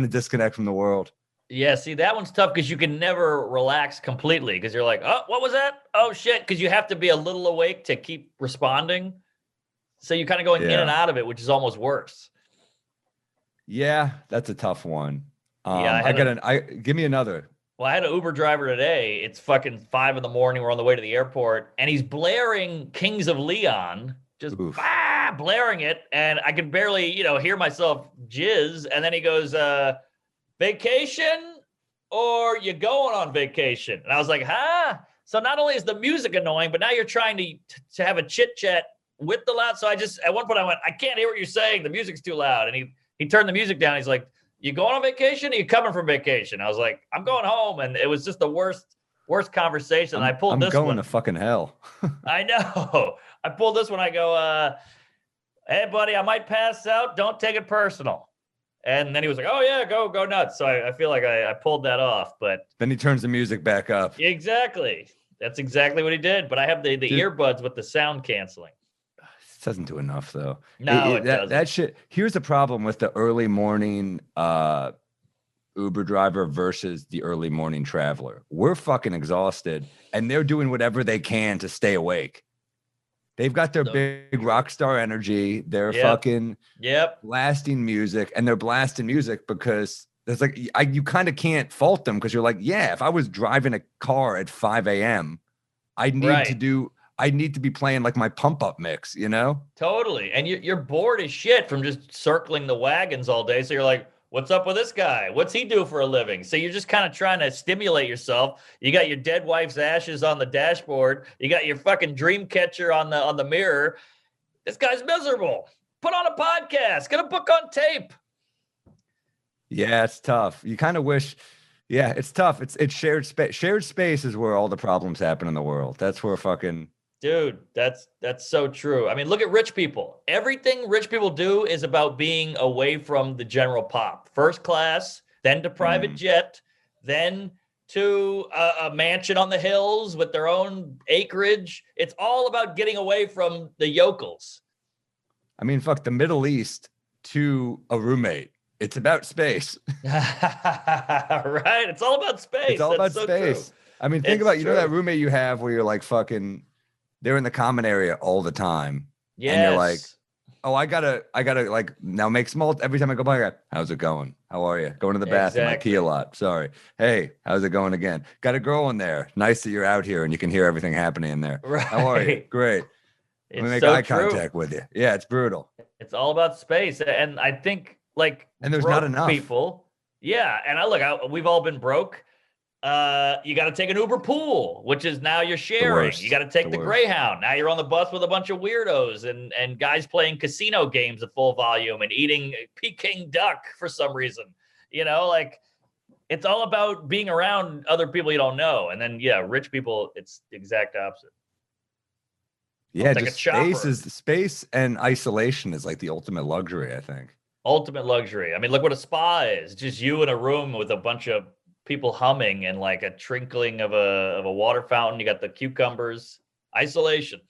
disconnect from the world. Yeah, see, that one's tough because you can never relax completely because you're like, oh, what was that? Oh, shit. Because you have to be a little awake to keep responding. So you're kind of going in and out of it, which is almost worse. Yeah, that's a tough one. Give me another. Well, I had an Uber driver today. It's fucking 5 a.m. We're on the way to the airport, and he's blaring Kings of Leon, just blaring it, and I can barely, hear myself jizz. And then he goes, "Vacation or you going on vacation?" And I was like, "Huh?" So not only is the music annoying, but now you're trying to have a chit chat with the loud. So at one point I went, "I can't hear what you're saying. The music's too loud." And he turned the music down. He's like, "You going on vacation or you coming from vacation?" I was like, "I'm going home." And it was just the worst conversation. I pulled this one. I'm going to fucking hell. I know. I pulled this one. I go, "Hey buddy, I might pass out. Don't take it personal." And then he was like, "Oh yeah, go nuts." So I feel like I pulled that off, but then he turns the music back up. Exactly. That's exactly what he did. But I have the earbuds with the sound canceling. It doesn't do enough though. No, it doesn't. That shit. Here's the problem with the early morning Uber driver versus the early morning traveler. We're fucking exhausted, and they're doing whatever they can to stay awake. They've got their big rock star energy. They're fucking blasting music, and they're blasting music because there's like you kind of can't fault them because you're like, yeah, if I was driving a car at 5 a.m., I need to be playing like my pump up mix, Totally. And you're bored as shit from just circling the wagons all day. So you're like, what's up with this guy? What's he do for a living? So you're just kind of trying to stimulate yourself. You got your dead wife's ashes on the dashboard. You got your fucking dream catcher on the mirror. This guy's miserable. Put on a podcast. Get a book on tape. Yeah, it's tough. You kind of wish. Yeah, it's tough. It's shared space. Shared space is where all the problems happen in the world. That's where fucking. Dude, that's so true. I mean, look at rich people. Everything rich people do is about being away from the general pop. First class, then to private jet, then to a mansion on the hills with their own acreage. It's all about getting away from the yokels. I mean, fuck the Middle East to a roommate It's about space. Right? It's all about space. It's all That's about so space. true. I mean, think It's about, you know, that true. roommate you have where you're like fucking, they're in the common area all the time. And you're like, Yes. oh, I gotta like now make small every time I go by. How's it going? How are you? Going to the bathroom. I pee a Exactly. lot. Sorry. Hey, how's it going again? Got a girl in there. Nice that you're out here and you can hear everything happening in there. How are you? Right. Great. Let me It's make so eye true. contact with you. Yeah, it's brutal. It's all about space. And I think like And there's not broke enough. people. Yeah. And we've all been broke. You got to take an Uber pool, which is now you're sharing. You worst. got to take The the worst. Greyhound. Now you're on the bus with a bunch of weirdos and guys playing casino games at full volume and eating Peking duck for some reason. You know, like it's all about being around other people you don't know. And then, yeah, rich people, it's the exact opposite. Yeah, Take a just chopper. space and isolation is like the ultimate luxury, I think. Ultimate luxury. I mean, look what a spa is. Just you in a room with a bunch of people humming and like a trickling of a water fountain. You got the cucumbers. Isolation.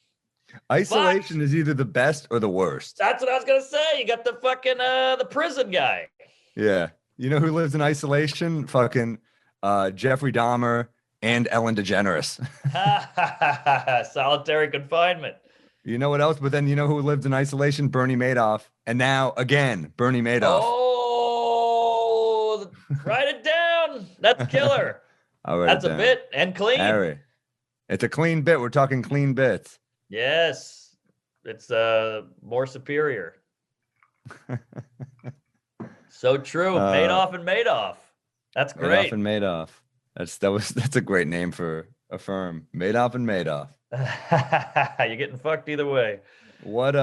Isolation But is either the best or the worst. that's what I was gonna say. You got the fucking the prison guy. Yeah. You know who lives in isolation? Fucking Jeffrey Dahmer and Ellen DeGeneres. Solitary confinement. You know what else? But then you know who lived in isolation? Bernie Madoff. And now again, Bernie Madoff. Oh, write it down. That's killer. All right. That's a bit and clean. Harry. It's a clean bit. We're talking clean bits. Yes. It's more superior. So true. Madoff and Madoff. That's great. Madoff and Madoff. That's a great name for a firm. Madoff and Madoff. You're getting fucked either way. What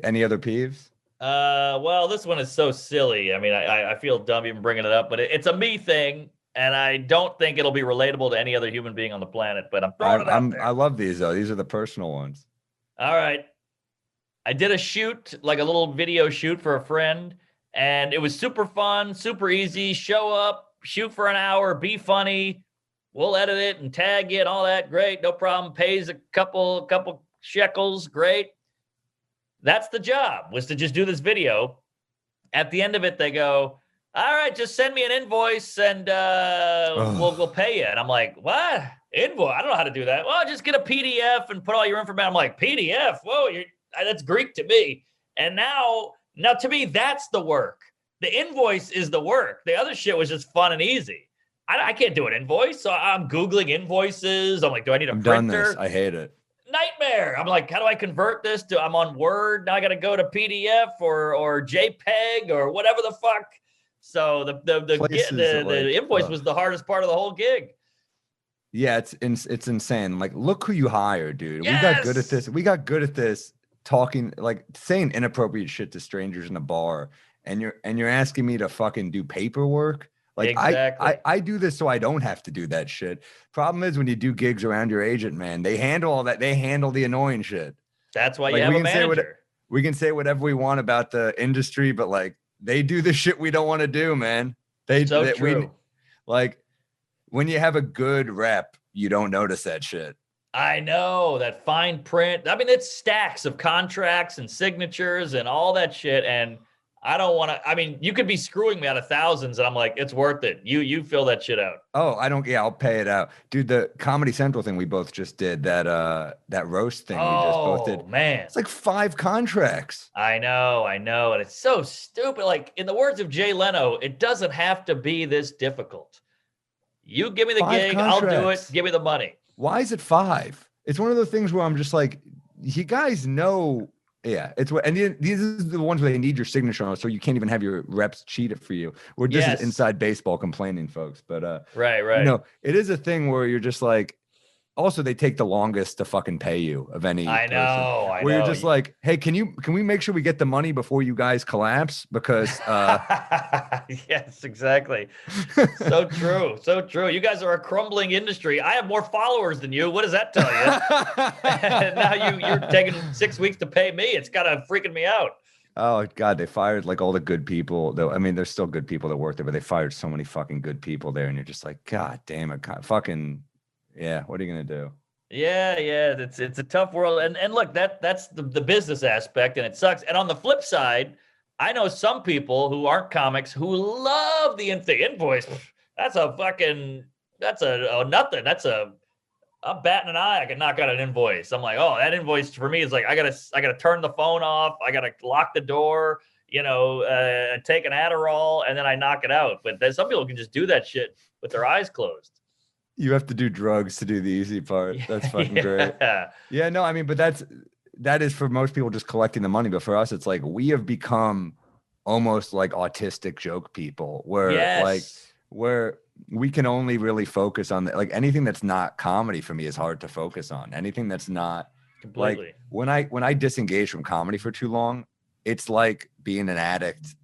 any other peeves? Well, this one is so silly. I mean, I feel dumb even bringing it up, but it's a me thing, and I don't think it'll be relatable to any other human being on the planet. But I'm throwing it out there. I love these though. These are the personal ones. All right. I did a shoot, like a little video shoot for a friend, and it was super fun, super easy. Show up, shoot for an hour, be funny. We'll edit it and tag you and all that. Great, no problem. Pays a couple shekels. Great. That's the job, was to just do this video. At the end of it, they go, all right, just send me an invoice and we'll pay you. And I'm like, what? Invoice? I don't know how to do that. Well, just get a PDF and put all your information. I'm like, PDF? Whoa, that's Greek to me. And now to me, that's the work. The invoice is the work. The other shit was just fun and easy. I can't do an invoice. So I'm Googling invoices. I'm like, do I need a printer? Done this. I hate it. Nightmare. I'm like, how do I convert this to, I'm on Word. Now I got to go to PDF or JPEG or whatever the fuck. So the invoice was the hardest part of the whole gig. Yeah, it's insane. Like, look who you hired, dude. Yes! We got good at this. We got good at this, talking, like saying inappropriate shit to strangers in a bar, and you're asking me to fucking do paperwork. Like, exactly. I do this so I don't have to do that shit. Problem is, when you do gigs around your agent, man, they handle all that. They handle the annoying shit. That's why like, you have a manager. We can say whatever we want about the industry, but like, they do the shit we don't want to do, man. True. Like, when you have a good rep, you don't notice that shit. I know, that fine print. I mean, it's stacks of contracts and signatures and all that shit. And I don't want to, I mean, you could be screwing me out of thousands and I'm like, it's worth it. You fill that shit out. Oh, I'll pay it out. Dude, the Comedy Central thing we both just did, that roast thing we just both did. Oh, man. It's like 5 contracts. I know. And it's so stupid. Like, in the words of Jay Leno, it doesn't have to be this difficult. You give me the 5 gig, contracts. I'll do it. Give me the money. Why is it 5? It's one of those things where I'm just like, you guys know. Yeah, it's what, and these are the ones where they need your signature on, so you can't even have your reps cheat it for you. We're just inside baseball complaining, folks. But right. You know, it is a thing where you're just like, also they take the longest to fucking pay you of any. I know. Where you're just like, hey, can we make sure we get the money before you guys collapse? Because yes, exactly. So true. So true. You guys are a crumbling industry. I have more followers than you. What does that tell you? And now you're taking 6 weeks to pay me. It's kind of freaking me out. Oh God, they fired like all the good people. Though I mean, there's still good people that work there, but they fired so many fucking good people there, and you're just like, God damn it, fucking yeah. What are you gonna do? Yeah. It's a tough world, and look, that's the business aspect, and it sucks. And on the flip side, I know some people who aren't comics who love the invoice. That's a fucking, that's a nothing. I'm batting an eye. I can knock out an invoice. I'm like, oh, that invoice for me is like, I gotta turn the phone off. I gotta lock the door, take an Adderall, and then I knock it out. But there's some people can just do that shit with their eyes closed. You have to do drugs to do the easy part. That's fucking great. Yeah, no, I mean, but that is for most people just collecting the money. But for us, it's like we have become almost like autistic joke people where we can only really focus on like anything that's not comedy for me is hard to focus on. Anything that's not completely. Like when I disengage from comedy for too long, it's like being an addict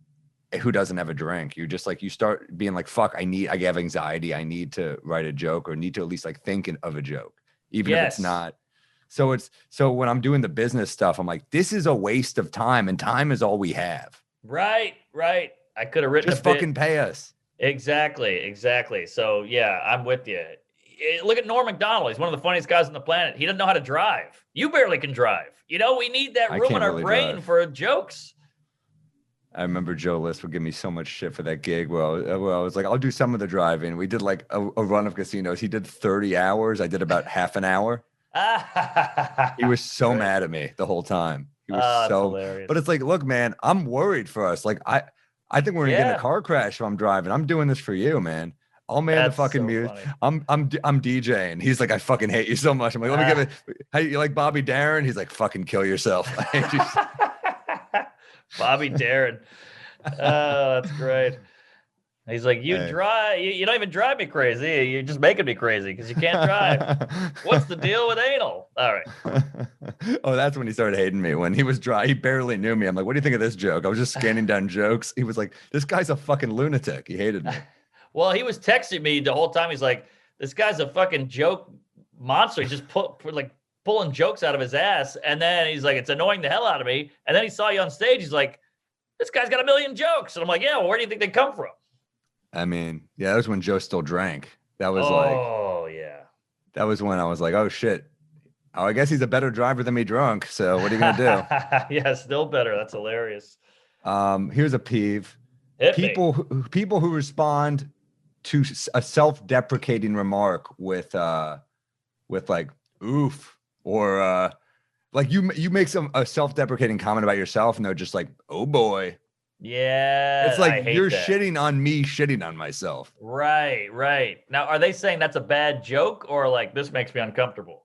who doesn't have a drink. You're just like, you start being like, fuck, I have anxiety. I need to write a joke or need to at least like think of a joke, even if it's not. So when I'm doing the business stuff, I'm like, this is a waste of time, and time is all we have. Right. I could have written just fucking pay us. Exactly. So yeah, I'm with you. Look at Norm Macdonald. He's one of the funniest guys on the planet. He doesn't know how to drive. You barely can drive. We need that room in our brain for jokes. I remember Joe List would give me so much shit for that gig where I was like, I'll do some of the driving. We did like a run of casinos. He did 30 hours. I did about half an hour. He was so mad at me the whole time. He was so hilarious. But it's like, look, man, I'm worried for us. Like I think we're gonna get in a car crash if I'm driving. I'm doing this for you, man. I'll man the fucking music. I'm DJing. He's like, I fucking hate you so much. I'm like, let me give it. Hey, you like Bobby Darin? He's like, fucking kill yourself. I hate you. Bobby Darin. Oh, that's great. He's like, you don't even drive me crazy. You're just making me crazy because you can't drive. What's the deal with anal? All right. Oh, that's when he started hating me. When he was dry, he barely knew me. I'm like, what do you think of this joke? I was just scanning down jokes. He was like, this guy's a fucking lunatic. He hated me. Well, he was texting me the whole time. He's like, this guy's a fucking joke monster. He's just pulling jokes out of his ass. And then he's like, it's annoying the hell out of me. And then he saw you on stage. He's like, this guy's got a million jokes. And I'm like, yeah, well, where do you think they come from? I mean, yeah, that was when Joe still drank. That was that was when I was like, oh shit. Oh, I guess he's a better driver than me drunk. So what are you gonna do? Yeah, still better. That's hilarious. Here's a peeve. People who respond to a self-deprecating remark with like oof, or like you make a self-deprecating comment about yourself and they're just like, oh boy. Yeah, it's like you're shitting on me, shitting on myself. Right. Now, are they saying that's a bad joke or like this makes me uncomfortable?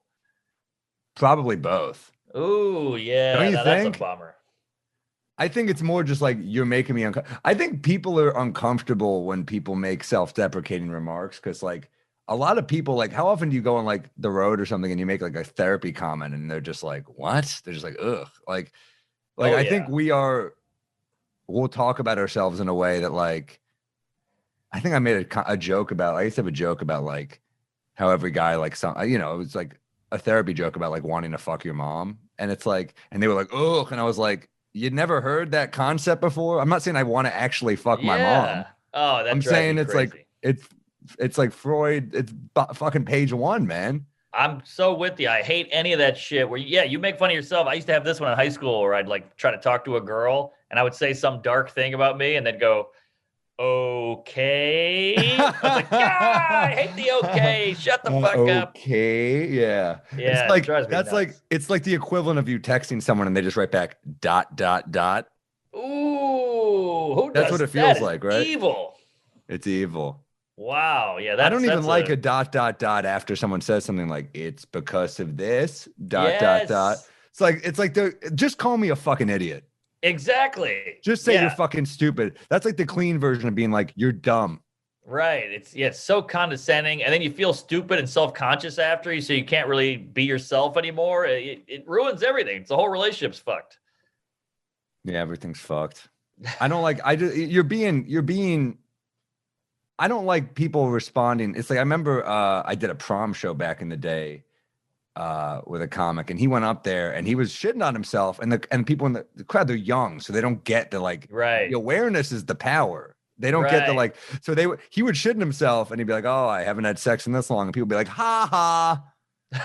Probably both. Ooh, yeah. Don't you think? That's a bummer. I think it's more just like you're making me uncomfortable. I think people are uncomfortable when people make self-deprecating remarks because like a lot of people, like how often do you go on like the road or something and you make like a therapy comment and they're just like, what? They're just like, ugh. Like I think we'll talk about ourselves in a way that like, I think I made a joke about, I used to have a joke about like how every guy, like it was like a therapy joke about like wanting to fuck your mom. And it's like, and they were like, ugh. And I was like, you'd never heard that concept before? I'm not saying I want to actually fuck my mom. Oh, that's I'm saying it's crazy. Like, it's like Freud, it's fucking page one, man. I'm so with you. I hate any of that shit where, you make fun of yourself. I used to have this one in high school where I'd like try to talk to a girl and I would say some dark thing about me and then go, okay. I was like, I hate the okay. Shut the fuck up. Okay. Yeah. Yeah. It's like, that's nuts. Like, it's like the equivalent of you texting someone and they just write back ... Ooh. Who that's what it feels like, right? Evil. It's evil. Wow. Yeah. I don't even like a ... after someone says something like, it's because of this ... It's like just call me a fucking idiot. Exactly. Just say you're fucking stupid. That's like the clean version of being like, you're dumb. Right. It's so condescending. And then you feel stupid and self-conscious after you, so you can't really be yourself anymore. It ruins everything. It's the whole relationship's fucked. Yeah, everything's fucked. I don't like, I don't like people responding. It's like, I remember I did a prom show back in the day with a comic, and he went up there and he was shitting on himself, and people in the crowd, they're young, so they don't get the like, right. The awareness is the power. They don't get the like, so he would shit in himself and he'd be like, oh, I haven't had sex in this long. And people would be like, ha ha.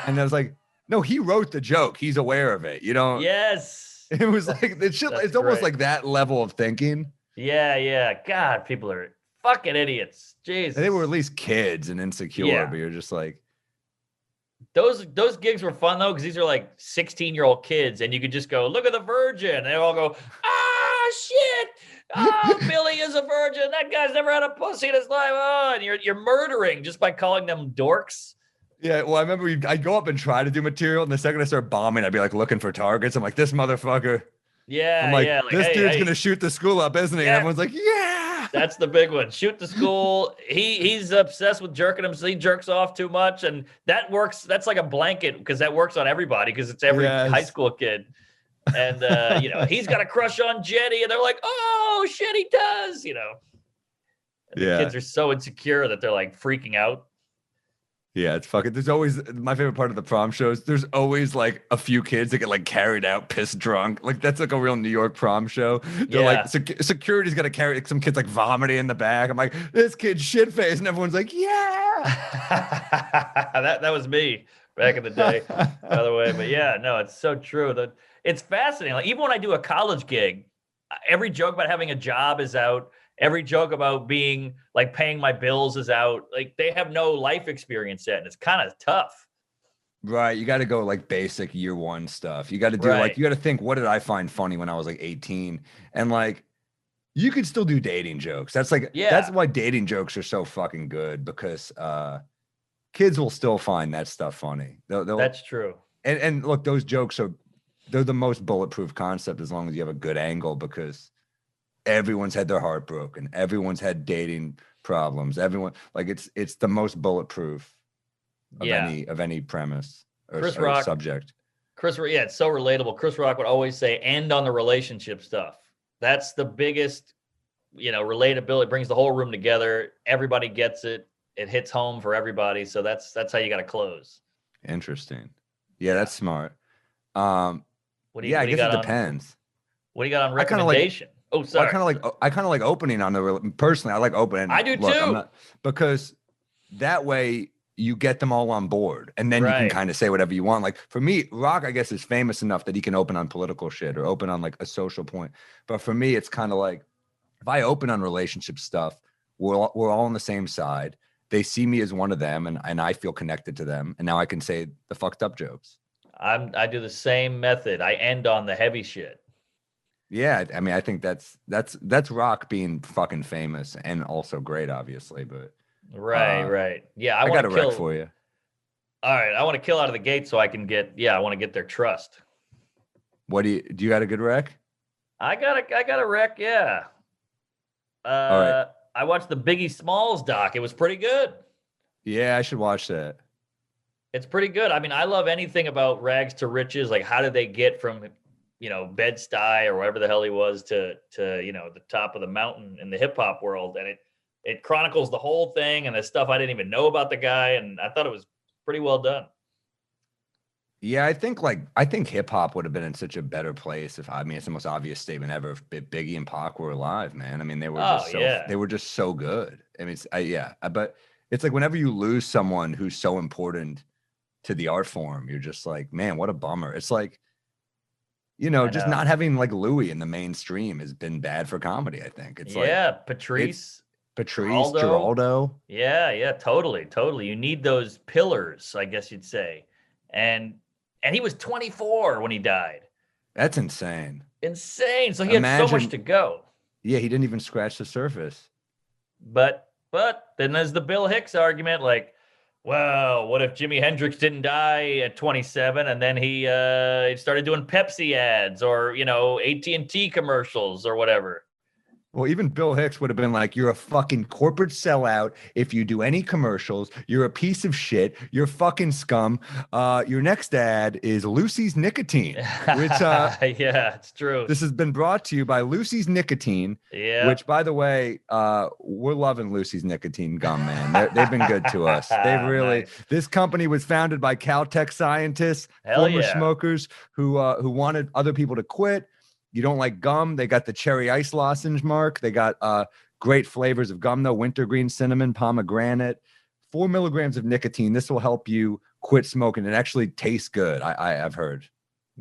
And I was like, no, he wrote the joke. He's aware of it. You know? Yes. It was like it's shit. That's It's almost great. like that level of thinking. Yeah. God, people are fucking idiots. Jesus. And they were at least kids and insecure, Yeah. but you're just like, Those gigs were fun though, because these are like 16-year-old kids, and you could just go, look at the virgin. And they all go, ah shit. Oh, Billy is a virgin. That guy's never had a pussy in his life. Oh, and you're murdering just by calling them dorks. yeah. Well, I remember I'd go up and try to do material, and the second I start bombing, I'd be like looking for targets. I'm like, this motherfucker. Yeah, I'm like, yeah. Like, this hey, dude's hey, gonna shoot the school up, isn't he? Yeah. And everyone's like, yeah. that's the big one. Shoot the school. He's obsessed with jerking him, so he jerks off too much, and that works. That's like a blanket because that works on everybody because it's every Yes. high school kid. And you know, he's got a crush on Jenny, and they're like, "Oh shit, he does!" You know, and the Yeah. kids are so insecure that they're like freaking out. Yeah, it's fucking. There's always my favorite part of the prom shows. There's always like a few kids that get like carried out, pissed drunk. Like that's like a real New York prom show. They're Yeah. like security's got to carry like, some kids like vomiting in the back. I'm like, this kid's shit faced, and everyone's like, yeah. that was me back in the day, by the way. But yeah, no, it's so true. That it's fascinating. Like even when I do a college gig, every joke about having a job is out. Every joke about being like paying my bills is out. Like they have no life experience yet, and it's kind of tough. Right. You got to go like basic year one stuff. You got to do Right. like, you got to think, what did I find funny when I was like 18? And like, you could still do dating jokes. That's like, Yeah. that's why dating jokes are so fucking good because kids will still find that stuff funny. They'll That's true. and look, those jokes they're the most bulletproof concept as long as you have a good angle because everyone's had their heart broken. Everyone's had dating problems. Everyone like it's the most bulletproof of any premise or, Chris or Rock- subject. Yeah, it's so relatable. Chris Rock would always say, "End on the relationship stuff." That's the biggest, relatability. It brings the whole room together. Everybody gets it. It hits home for everybody. So that's how you got to close. Interesting. Yeah, that's smart. What do you, Yeah, what I do you guess got it on- depends. What do you got on I kinda like- recommendation? Oh, Well, sorry. I kind of like opening on personally. I like opening. I do too. Because that way you get them all on board, and then you can Right. kind of say whatever you want. Like for me, Rock, I guess, is famous enough that he can open on political shit or open on like a social point. But for me, it's kind of like if I open on relationship stuff, we're all on the same side. They see me as one of them, and I feel connected to them, and now I can say the fucked up jokes. I do the same method. I end on the heavy shit. Yeah, I mean, I think that's Rock being fucking famous and also great, obviously. But Right. Yeah, I want got to a kill wreck for you. All right, I want to kill out of the gate so I can get. Yeah, I want to get their trust. What do you got a good wreck? I got a wreck. Yeah. All right. I watched the Biggie Smalls doc. It was pretty good. Yeah, I should watch that. It's pretty good. I mean, I love anything about rags to riches. Like, how did they get from, Bed-Stuy or wherever the hell he was to the top of the mountain in the hip hop world? And it chronicles the whole thing and the stuff I didn't even know about the guy. And I thought it was pretty well done. Yeah, I think hip hop would have been in such a better place if it's the most obvious statement ever if Biggie and Pac were alive, man. I mean, they were they were just so good. I mean, but it's like whenever you lose someone who's so important to the art form, you're just like, man, what a bummer. It's like, just not having like Louis in the mainstream has been bad for comedy. I think it's Patrice, Geraldo. Yeah, totally. You need those pillars, I guess you'd say. And he was 24 when he died. That's insane. So he had so much to go. Yeah, he didn't even scratch the surface. But then there's the Bill Hicks argument, like, well, what if Jimi Hendrix didn't die at 27 and then he started doing Pepsi ads or, AT&T commercials or whatever? Well, even Bill Hicks would have been like, you're a fucking corporate sellout. If you do any commercials, you're a piece of shit. You're fucking scum. Your next ad is Lucy's Nicotine, which, yeah, it's true. This has been brought to you by Lucy's Nicotine, which, by the way, we're loving Lucy's Nicotine gum, man. They've been good to us. They've really, Nice. This company was founded by Caltech scientists, Hell former yeah. smokers who wanted other people to quit. You don't like gum? They got the cherry ice lozenge mark. They got great flavors of gum, though. Wintergreen, cinnamon, pomegranate. 4 milligrams of nicotine. This will help you quit smoking. It actually tastes good. I've heard.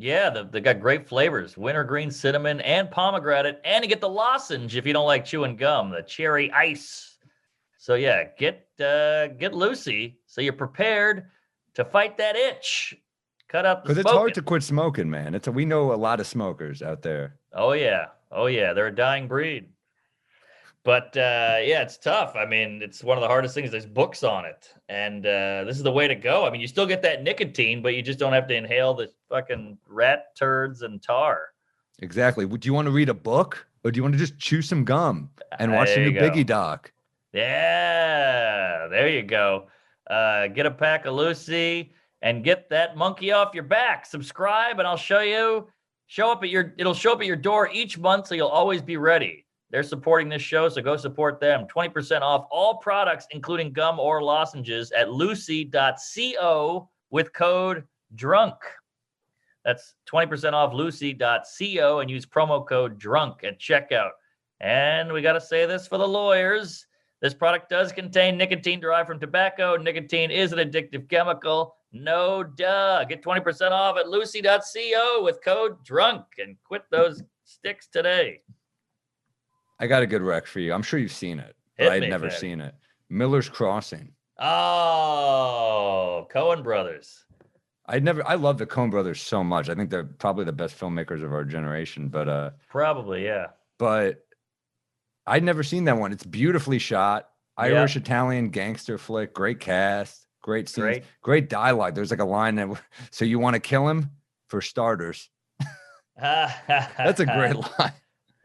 Yeah, they got great flavors: wintergreen, cinnamon, and pomegranate. And you get the lozenge if you don't like chewing gum, the cherry ice. So yeah, get Lucy so you're prepared to fight that itch. Cut out the Because it's hard smoking. to quit smoking, man. We know a lot of smokers out there. Oh yeah, they're a dying breed. But yeah, it's tough. I mean, it's one of the hardest things. There's books on it, and this is the way to go. I mean, you still get that nicotine, but you just don't have to inhale the fucking rat turds and tar. Exactly. Would you want to read a book, or do you want to just chew some gum and watch the There new you go. Biggie doc? Yeah, there you go. Get a pack of Lucy and get that monkey off your back. Subscribe, and I'll show you. It'll show up at your door each month, so you'll always be ready. They're supporting this show, so go support them. 20% off all products, including gum or lozenges, at lucy.co with code DRUNK. That's 20% off lucy.co and use promo code DRUNK at checkout. And we got to say this for the lawyers. This product does contain nicotine derived from tobacco. Nicotine is an addictive chemical. No duh. Get 20% off at lucy.co with code DRUNK and quit those sticks today. I got a good rec for you. I'm sure you've seen it, but Hit I'd me, never Fed. seen it. Miller's Crossing. Oh, Coen brothers. I love the Coen brothers so much. I think they're probably the best filmmakers of our generation, but Probably, yeah. but I'd never seen that one. It's beautifully shot. Irish Italian gangster flick, great cast, great scenes, great dialogue. There's like a line that so you want to kill him for starters. That's a great line.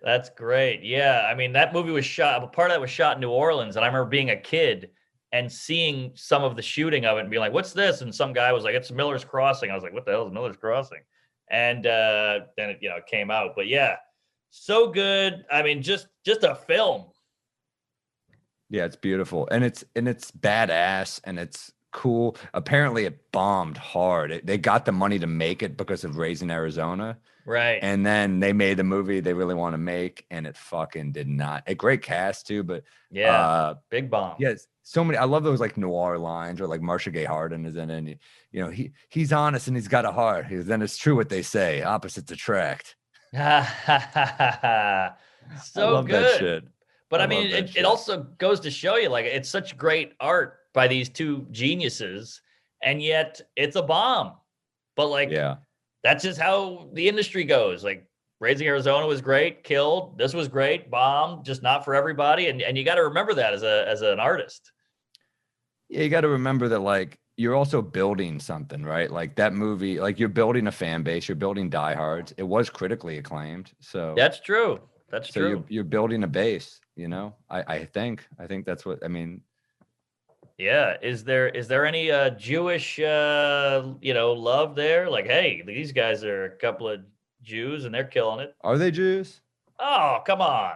That's great. Yeah. I mean, that movie was shot, part of that was shot in New Orleans. And I remember being a kid and seeing some of the shooting of it and being like, what's this? And some guy was like, it's Miller's Crossing. I was like, what the hell is Miller's Crossing? And then it, it came out. But yeah, so good. I mean, just a film. Yeah, it's beautiful. And it's badass and it's cool. Apparently it bombed hard. They got the money to make it because of Raising Arizona. Right. And then they made the movie they really want to make, and it fucking did not. A great cast too, but big bomb. Yes, so many. I love those like noir lines, or like Marcia Gay Harden is in it. And, he's honest and he's got a heart. Then it's true what they say: opposites attract. So I love good. that shit. But I mean, it also goes to show you, like, it's such great art by these two geniuses, and yet it's a bomb. But like, yeah. That's just how the industry goes. Like, Raising Arizona was great, killed. This was great, bombed, just not for everybody. And you got to remember that as an artist. Yeah, you got to remember that, like, you're also building something, right? Like that movie, like you're building a fan base, you're building diehards. It was critically acclaimed, so that's true. That's true. So you're building a base. I think that's what I mean. Yeah. Is there any Jewish love there? Like, hey, these guys are a couple of Jews and they're killing it. Are they Jews? Oh, come on.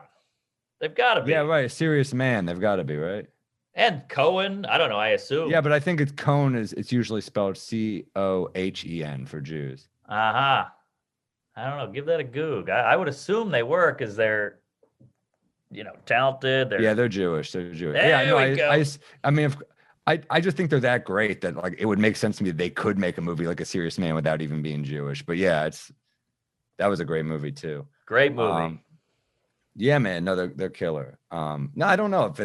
They've got to be. Yeah, right. A serious man. They've got to be, right? And Cohen, I don't know, I assume. Yeah, but I think it's usually spelled Cohen for Jews. Uh-huh. I don't know. Give that a goog. I would assume they were, because they're talented. They're Jewish. They're Jewish. There we go. I mean, I just think they're that great that, like, it would make sense to me that they could make a movie like A Serious Man without even being Jewish. But yeah, that was a great movie too. Great movie. Yeah, man. No, they're killer. No, I don't know if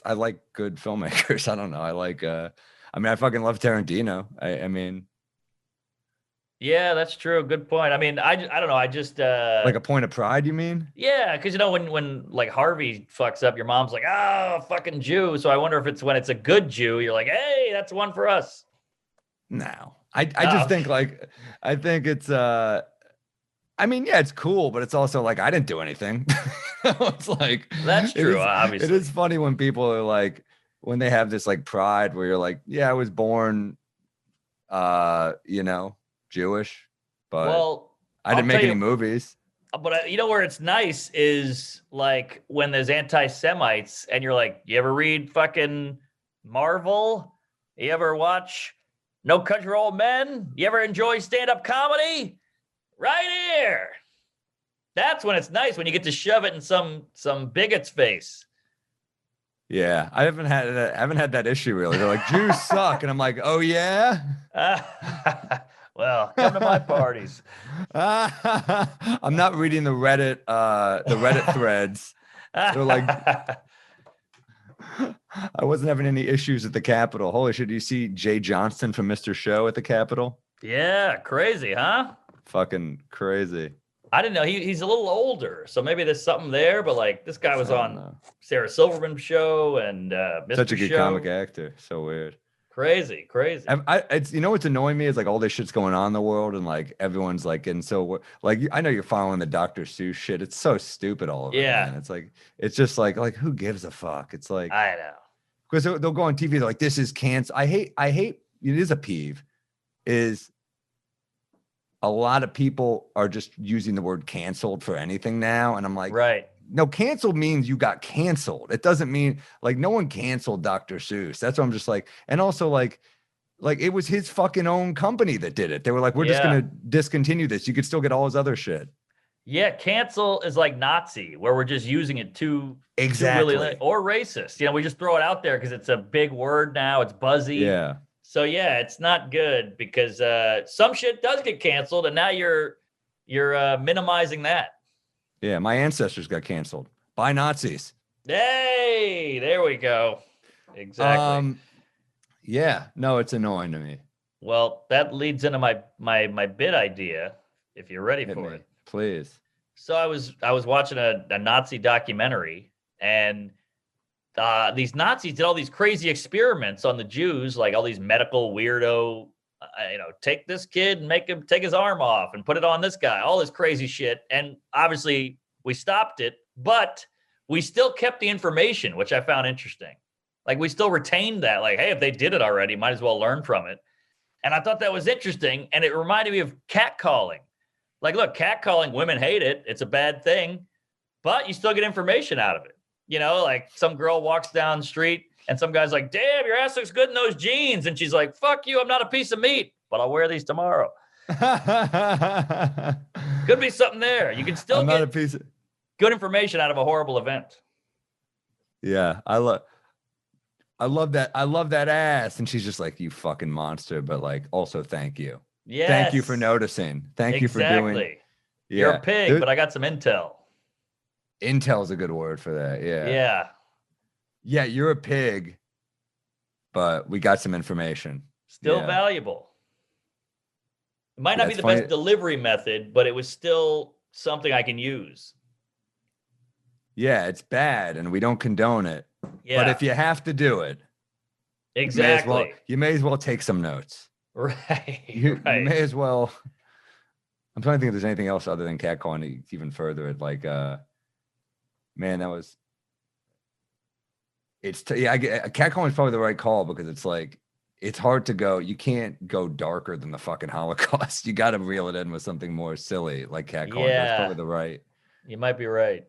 I like good filmmakers. I don't know. I fucking love Tarantino. I mean. Yeah, that's true. Good point. I mean, I don't know. I just like a point of pride, you mean? Yeah, because when like Harvey fucks up, your mom's like, oh, fucking Jew. So I wonder if it's when it's a good Jew, you're like, hey, that's one for us. No, I just think I think it's I mean, yeah, it's cool, but it's also like I didn't do anything. It's like that's true. Obviously, it is funny when people are like, when they have this like pride where you're like, yeah, I was born, Jewish, but I didn't make any movies. But where it's nice is like when there's anti-Semites and you're like, you ever read fucking Marvel? You ever watch No Country for Old Men? You ever enjoy stand-up comedy? Right here. That's when it's nice, when you get to shove it in some bigot's face. Yeah, I haven't had that issue really. They're like, Jews suck, and I'm like, oh yeah. Well, come come to my parties. I'm not reading the Reddit threads. They're like, I wasn't having any issues at the Capitol. Holy shit! Do you see Jay Johnston from Mr. Show at the Capitol? Yeah, crazy, huh? Fucking crazy. I didn't know he's a little older, so maybe there's something there. But like this guy was on Sarah Silverman's show and Mr. Such a good Show. comic actor. So weird. Crazy. It's what's annoying me is like all this shit's going on in the world and like everyone's like, and so like I know you're following the Dr. Seuss shit. It's so stupid, all of it. Yeah. Man. It's like it's just like who gives a fuck? It's like I know. Because they'll go on TV, they're like, this is cancer. I hate it is a peeve, is a lot of people are just using the word canceled for anything now. And I'm like, right. No, canceled means you got canceled. It doesn't mean like no one canceled Dr. Seuss. That's what I'm just like, and also like it was his fucking own company that did it. They were like, we're just gonna discontinue this. You could still get all his other shit. Yeah, cancel is like Nazi, where we're just using it too exactly really, or racist. You know, we just throw it out there because it's a big word now. It's buzzy. Yeah. So yeah, it's not good because some shit does get canceled, and now you're minimizing that. Yeah, my ancestors got canceled by Nazis. Hey, there we go. Exactly. Yeah, no, it's annoying to me. Well, that leads into my bit idea. If you're ready for it. Please. So I was watching a Nazi documentary, and these Nazis did all these crazy experiments on the Jews, like all these medical weirdo, take this kid and make him take his arm off and put it on this guy, all this crazy shit. And obviously we stopped it, but we still kept the information, which I found interesting. Like we still retained that, like, hey, if they did it already, might as well learn from it. And I thought that was interesting. And it reminded me of catcalling. Like, look, catcalling, women hate it. It's a bad thing, but you still get information out of it. You know, like some girl walks down the street and some guy's like, damn, your ass looks good in those jeans. And she's like, fuck you, I'm not a piece of meat, but I'll wear these tomorrow. Could be something there. You can still get good information out of a horrible event. Yeah, I love that. I love that ass. And she's just like, you fucking monster. But like, also thank you. Yes. Thank you for noticing. Thank you for doing. Yeah. You're a pig, but I got some intel. Intel is a good word for that. Yeah. Yeah. Yeah, you're a pig, but we got some information. Still valuable. It might not be the best delivery method, but it was still something I can use. Yeah, it's bad and we don't condone it. Yeah. But if you have to do it, exactly. You may as well take some notes. Right. You may as well. I'm trying to think if there's anything else other than catcalling even further. It like, man, that was. Catcalling is probably the right call because it's like it's hard to go. You can't go darker than the fucking Holocaust. You got to reel it in with something more silly like catcalling. Yeah. That's probably the right. You might be right.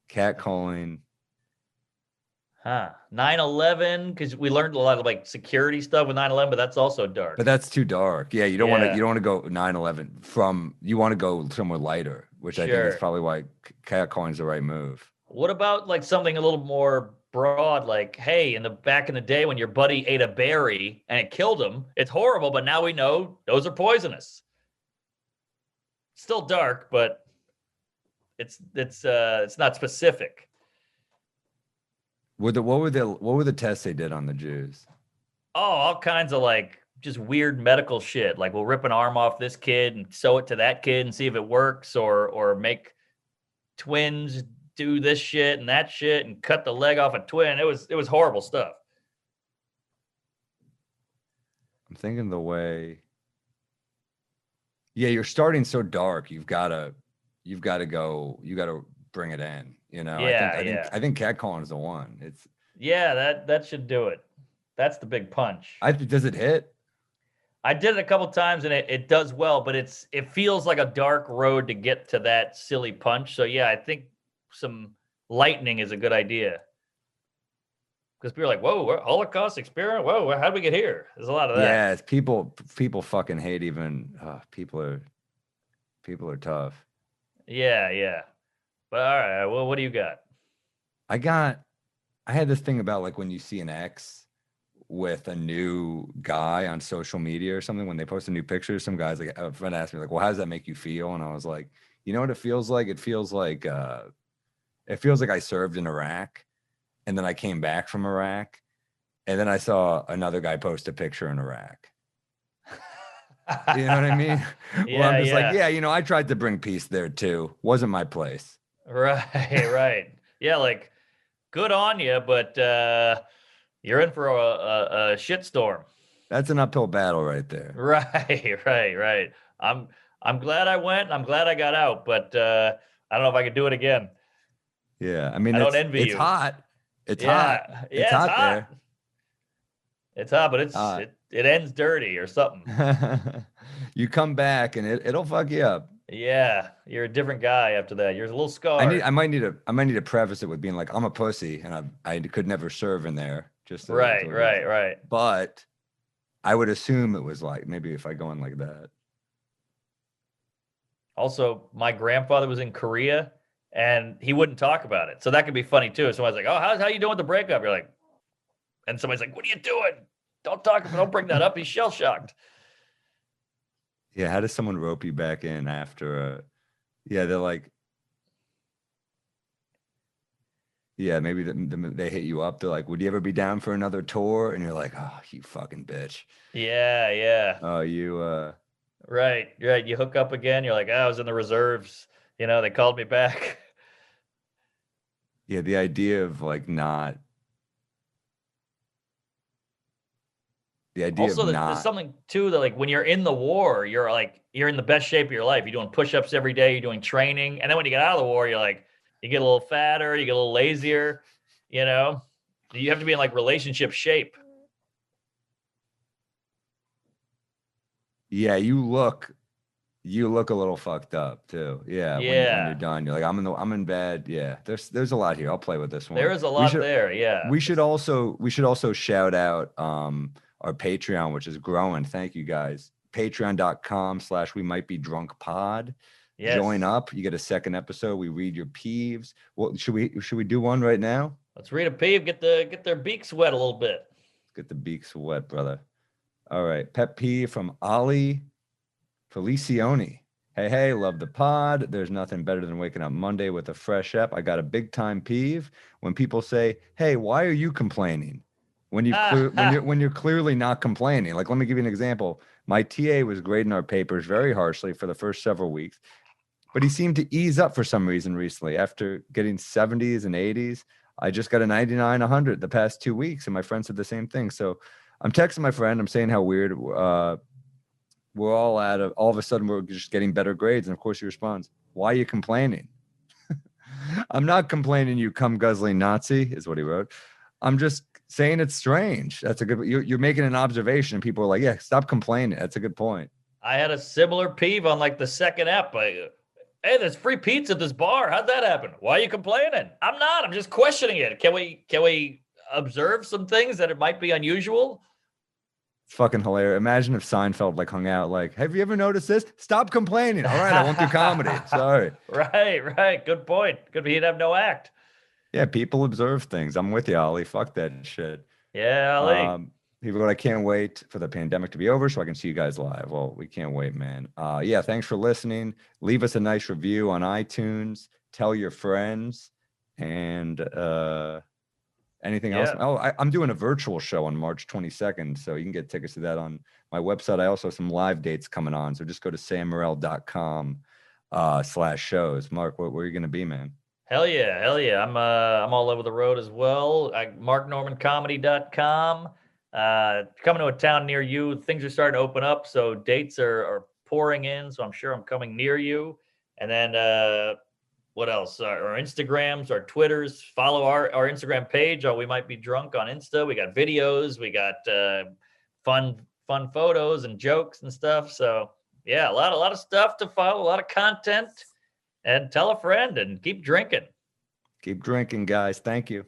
Catcalling. 9/11, because we learned a lot of like security stuff with 9/11, but that's also dark. But that's too dark. Yeah, you don't want to go 9/11 you want to go somewhere lighter, which I think is probably why catcalling is the right move. What about like something a little more broad, like, hey, back in the day when your buddy ate a berry and it killed him, it's horrible, but now we know those are poisonous. Still dark, but it's not specific. What were the tests they did on the Jews? Oh, all kinds of like just weird medical shit. Like we'll rip an arm off this kid and sew it to that kid and see if it works, or make twins do this shit and that shit and cut the leg off a twin. It was horrible stuff. I'm thinking the way. Yeah, you're starting so dark. You've got to bring it in. You know, I think catcalling is the one. It's that should do it. That's the big punch. Does it hit? I did it a couple times and it does well, but it feels like a dark road to get to that silly punch. So yeah, I think some lightning is a good idea. Because people are like, whoa, we're Holocaust experiment. Whoa, how'd we get here? There's a lot of that. Yeah, it's people fucking hate even. People are tough. Yeah. But all right, well, what do you got? I had this thing about like when you see an X, with a new guy on social media or something, when they post a new picture, some guys, like a friend asked me like, well, how does that make you feel? And I was like, you know what it feels like? It feels like I served in Iraq and then I came back from Iraq and then I saw another guy post a picture in Iraq. You know what I mean? Well, I'm just like, yeah, I tried to bring peace there too. Wasn't my place. Right, right. Yeah, like good on you, but you're in for a shitstorm. That's an uphill battle right there. Right, right. I'm glad I went. I'm glad I got out, but I don't know if I could do it again. Yeah, I mean, I don't envy it's you. hot. It's Yeah, hot. yeah, It's hot there. It's hot, but it ends dirty or something. You come back and it'll fuck you up. Yeah, you're a different guy after that. You're a little scarred. I might need to preface it with being like, I'm a pussy and I could never serve in there. Just Right. But I would assume it was like maybe if I go in like that. Also, my grandfather was in Korea and he wouldn't talk about it. So that could be funny too. Someone's like, "Oh, how you doing with the breakup?" You're like, and somebody's like, "What are you doing? Don't bring that up." He's shell shocked. Yeah, how does someone rope you back in after they're like, yeah, maybe they hit you up. They're like, "Would you ever be down for another tour?" And you're like, "Oh, you fucking bitch." Yeah. Oh, you Right. You hook up again. You're like, I was in the reserves. They called me back. Yeah, the idea of like not. The idea Also, of there's something too that like when you're in the war, you're in the best shape of your life. You're doing push-ups every day. You're doing training, and then when you get out of the war, you're like, you get a little fatter, you get a little lazier. You have to be in like relationship shape. Yeah, you look a little fucked up too. Yeah, when you're done, you're like, I'm in bed. Yeah, there's a lot here. I'll play with this one. There is a lot there. Yeah. We should also shout out our Patreon, which is growing. Thank you guys. Patreon.com/we might be drunk pod. Yes. Join up. You get a second episode. We read your peeves. Well, should we do one right now? Let's read a peeve. Get their beaks wet a little bit. Get the beaks wet, brother. All right. Pet peeve from Ali Felicioni. Hey, love the pod. There's nothing better than waking up Monday with a fresh ep. I got a big time peeve when people say, "Hey, why are you complaining?" When you're clearly not complaining. Like, let me give you an example. My TA was grading our papers very harshly for the first several weeks, but he seemed to ease up for some reason recently. After getting 70s and 80s, I just got a 99, 100 the past 2 weeks, and my friend said the same thing. So I'm texting my friend. I'm saying how weird we're all all of a sudden we're just getting better grades. And of course he responds, "Why are you complaining?" I'm not complaining, you cum guzzling Nazi, is what he wrote. I'm just saying it's strange. That's a good, you're making an observation and people are like, yeah, stop complaining. That's a good point. I had a similar peeve on like the second ep. Hey, there's free pizza at this bar. How'd that happen? Why are you complaining? I'm not. I'm just questioning it. Can we observe some things that it might be unusual? It's fucking hilarious. Imagine if Seinfeld like hung out like, have you ever noticed this? Stop complaining. All right, I won't do comedy. Sorry. Right. Good point. Could be he'd have no act. Yeah, people observe things. I'm with you, Ali. Fuck that shit. Yeah, Ali. People go, I can't wait for the pandemic to be over so I can see you guys live. Well, we can't wait, man. Yeah, thanks for listening. Leave us a nice review on iTunes. Tell your friends. And anything else? Oh, I'm doing a virtual show on March 22nd, so you can get tickets to that on my website. I also have some live dates coming on, so just go to sammorril.com/shows. Mark, where are you going to be, man? Hell yeah. I'm all over the road as well. MarkNormanComedy.com. Coming to a town near you. Things are starting to open up, so dates are pouring in. So I'm sure I'm coming near you. And then what else? Our Instagrams, our Twitters. Follow our Instagram page. We might be drunk on Insta. We got videos. We got fun photos and jokes and stuff. So yeah, a lot of stuff to follow. A lot of content. And tell a friend and keep drinking. Keep drinking, guys. Thank you.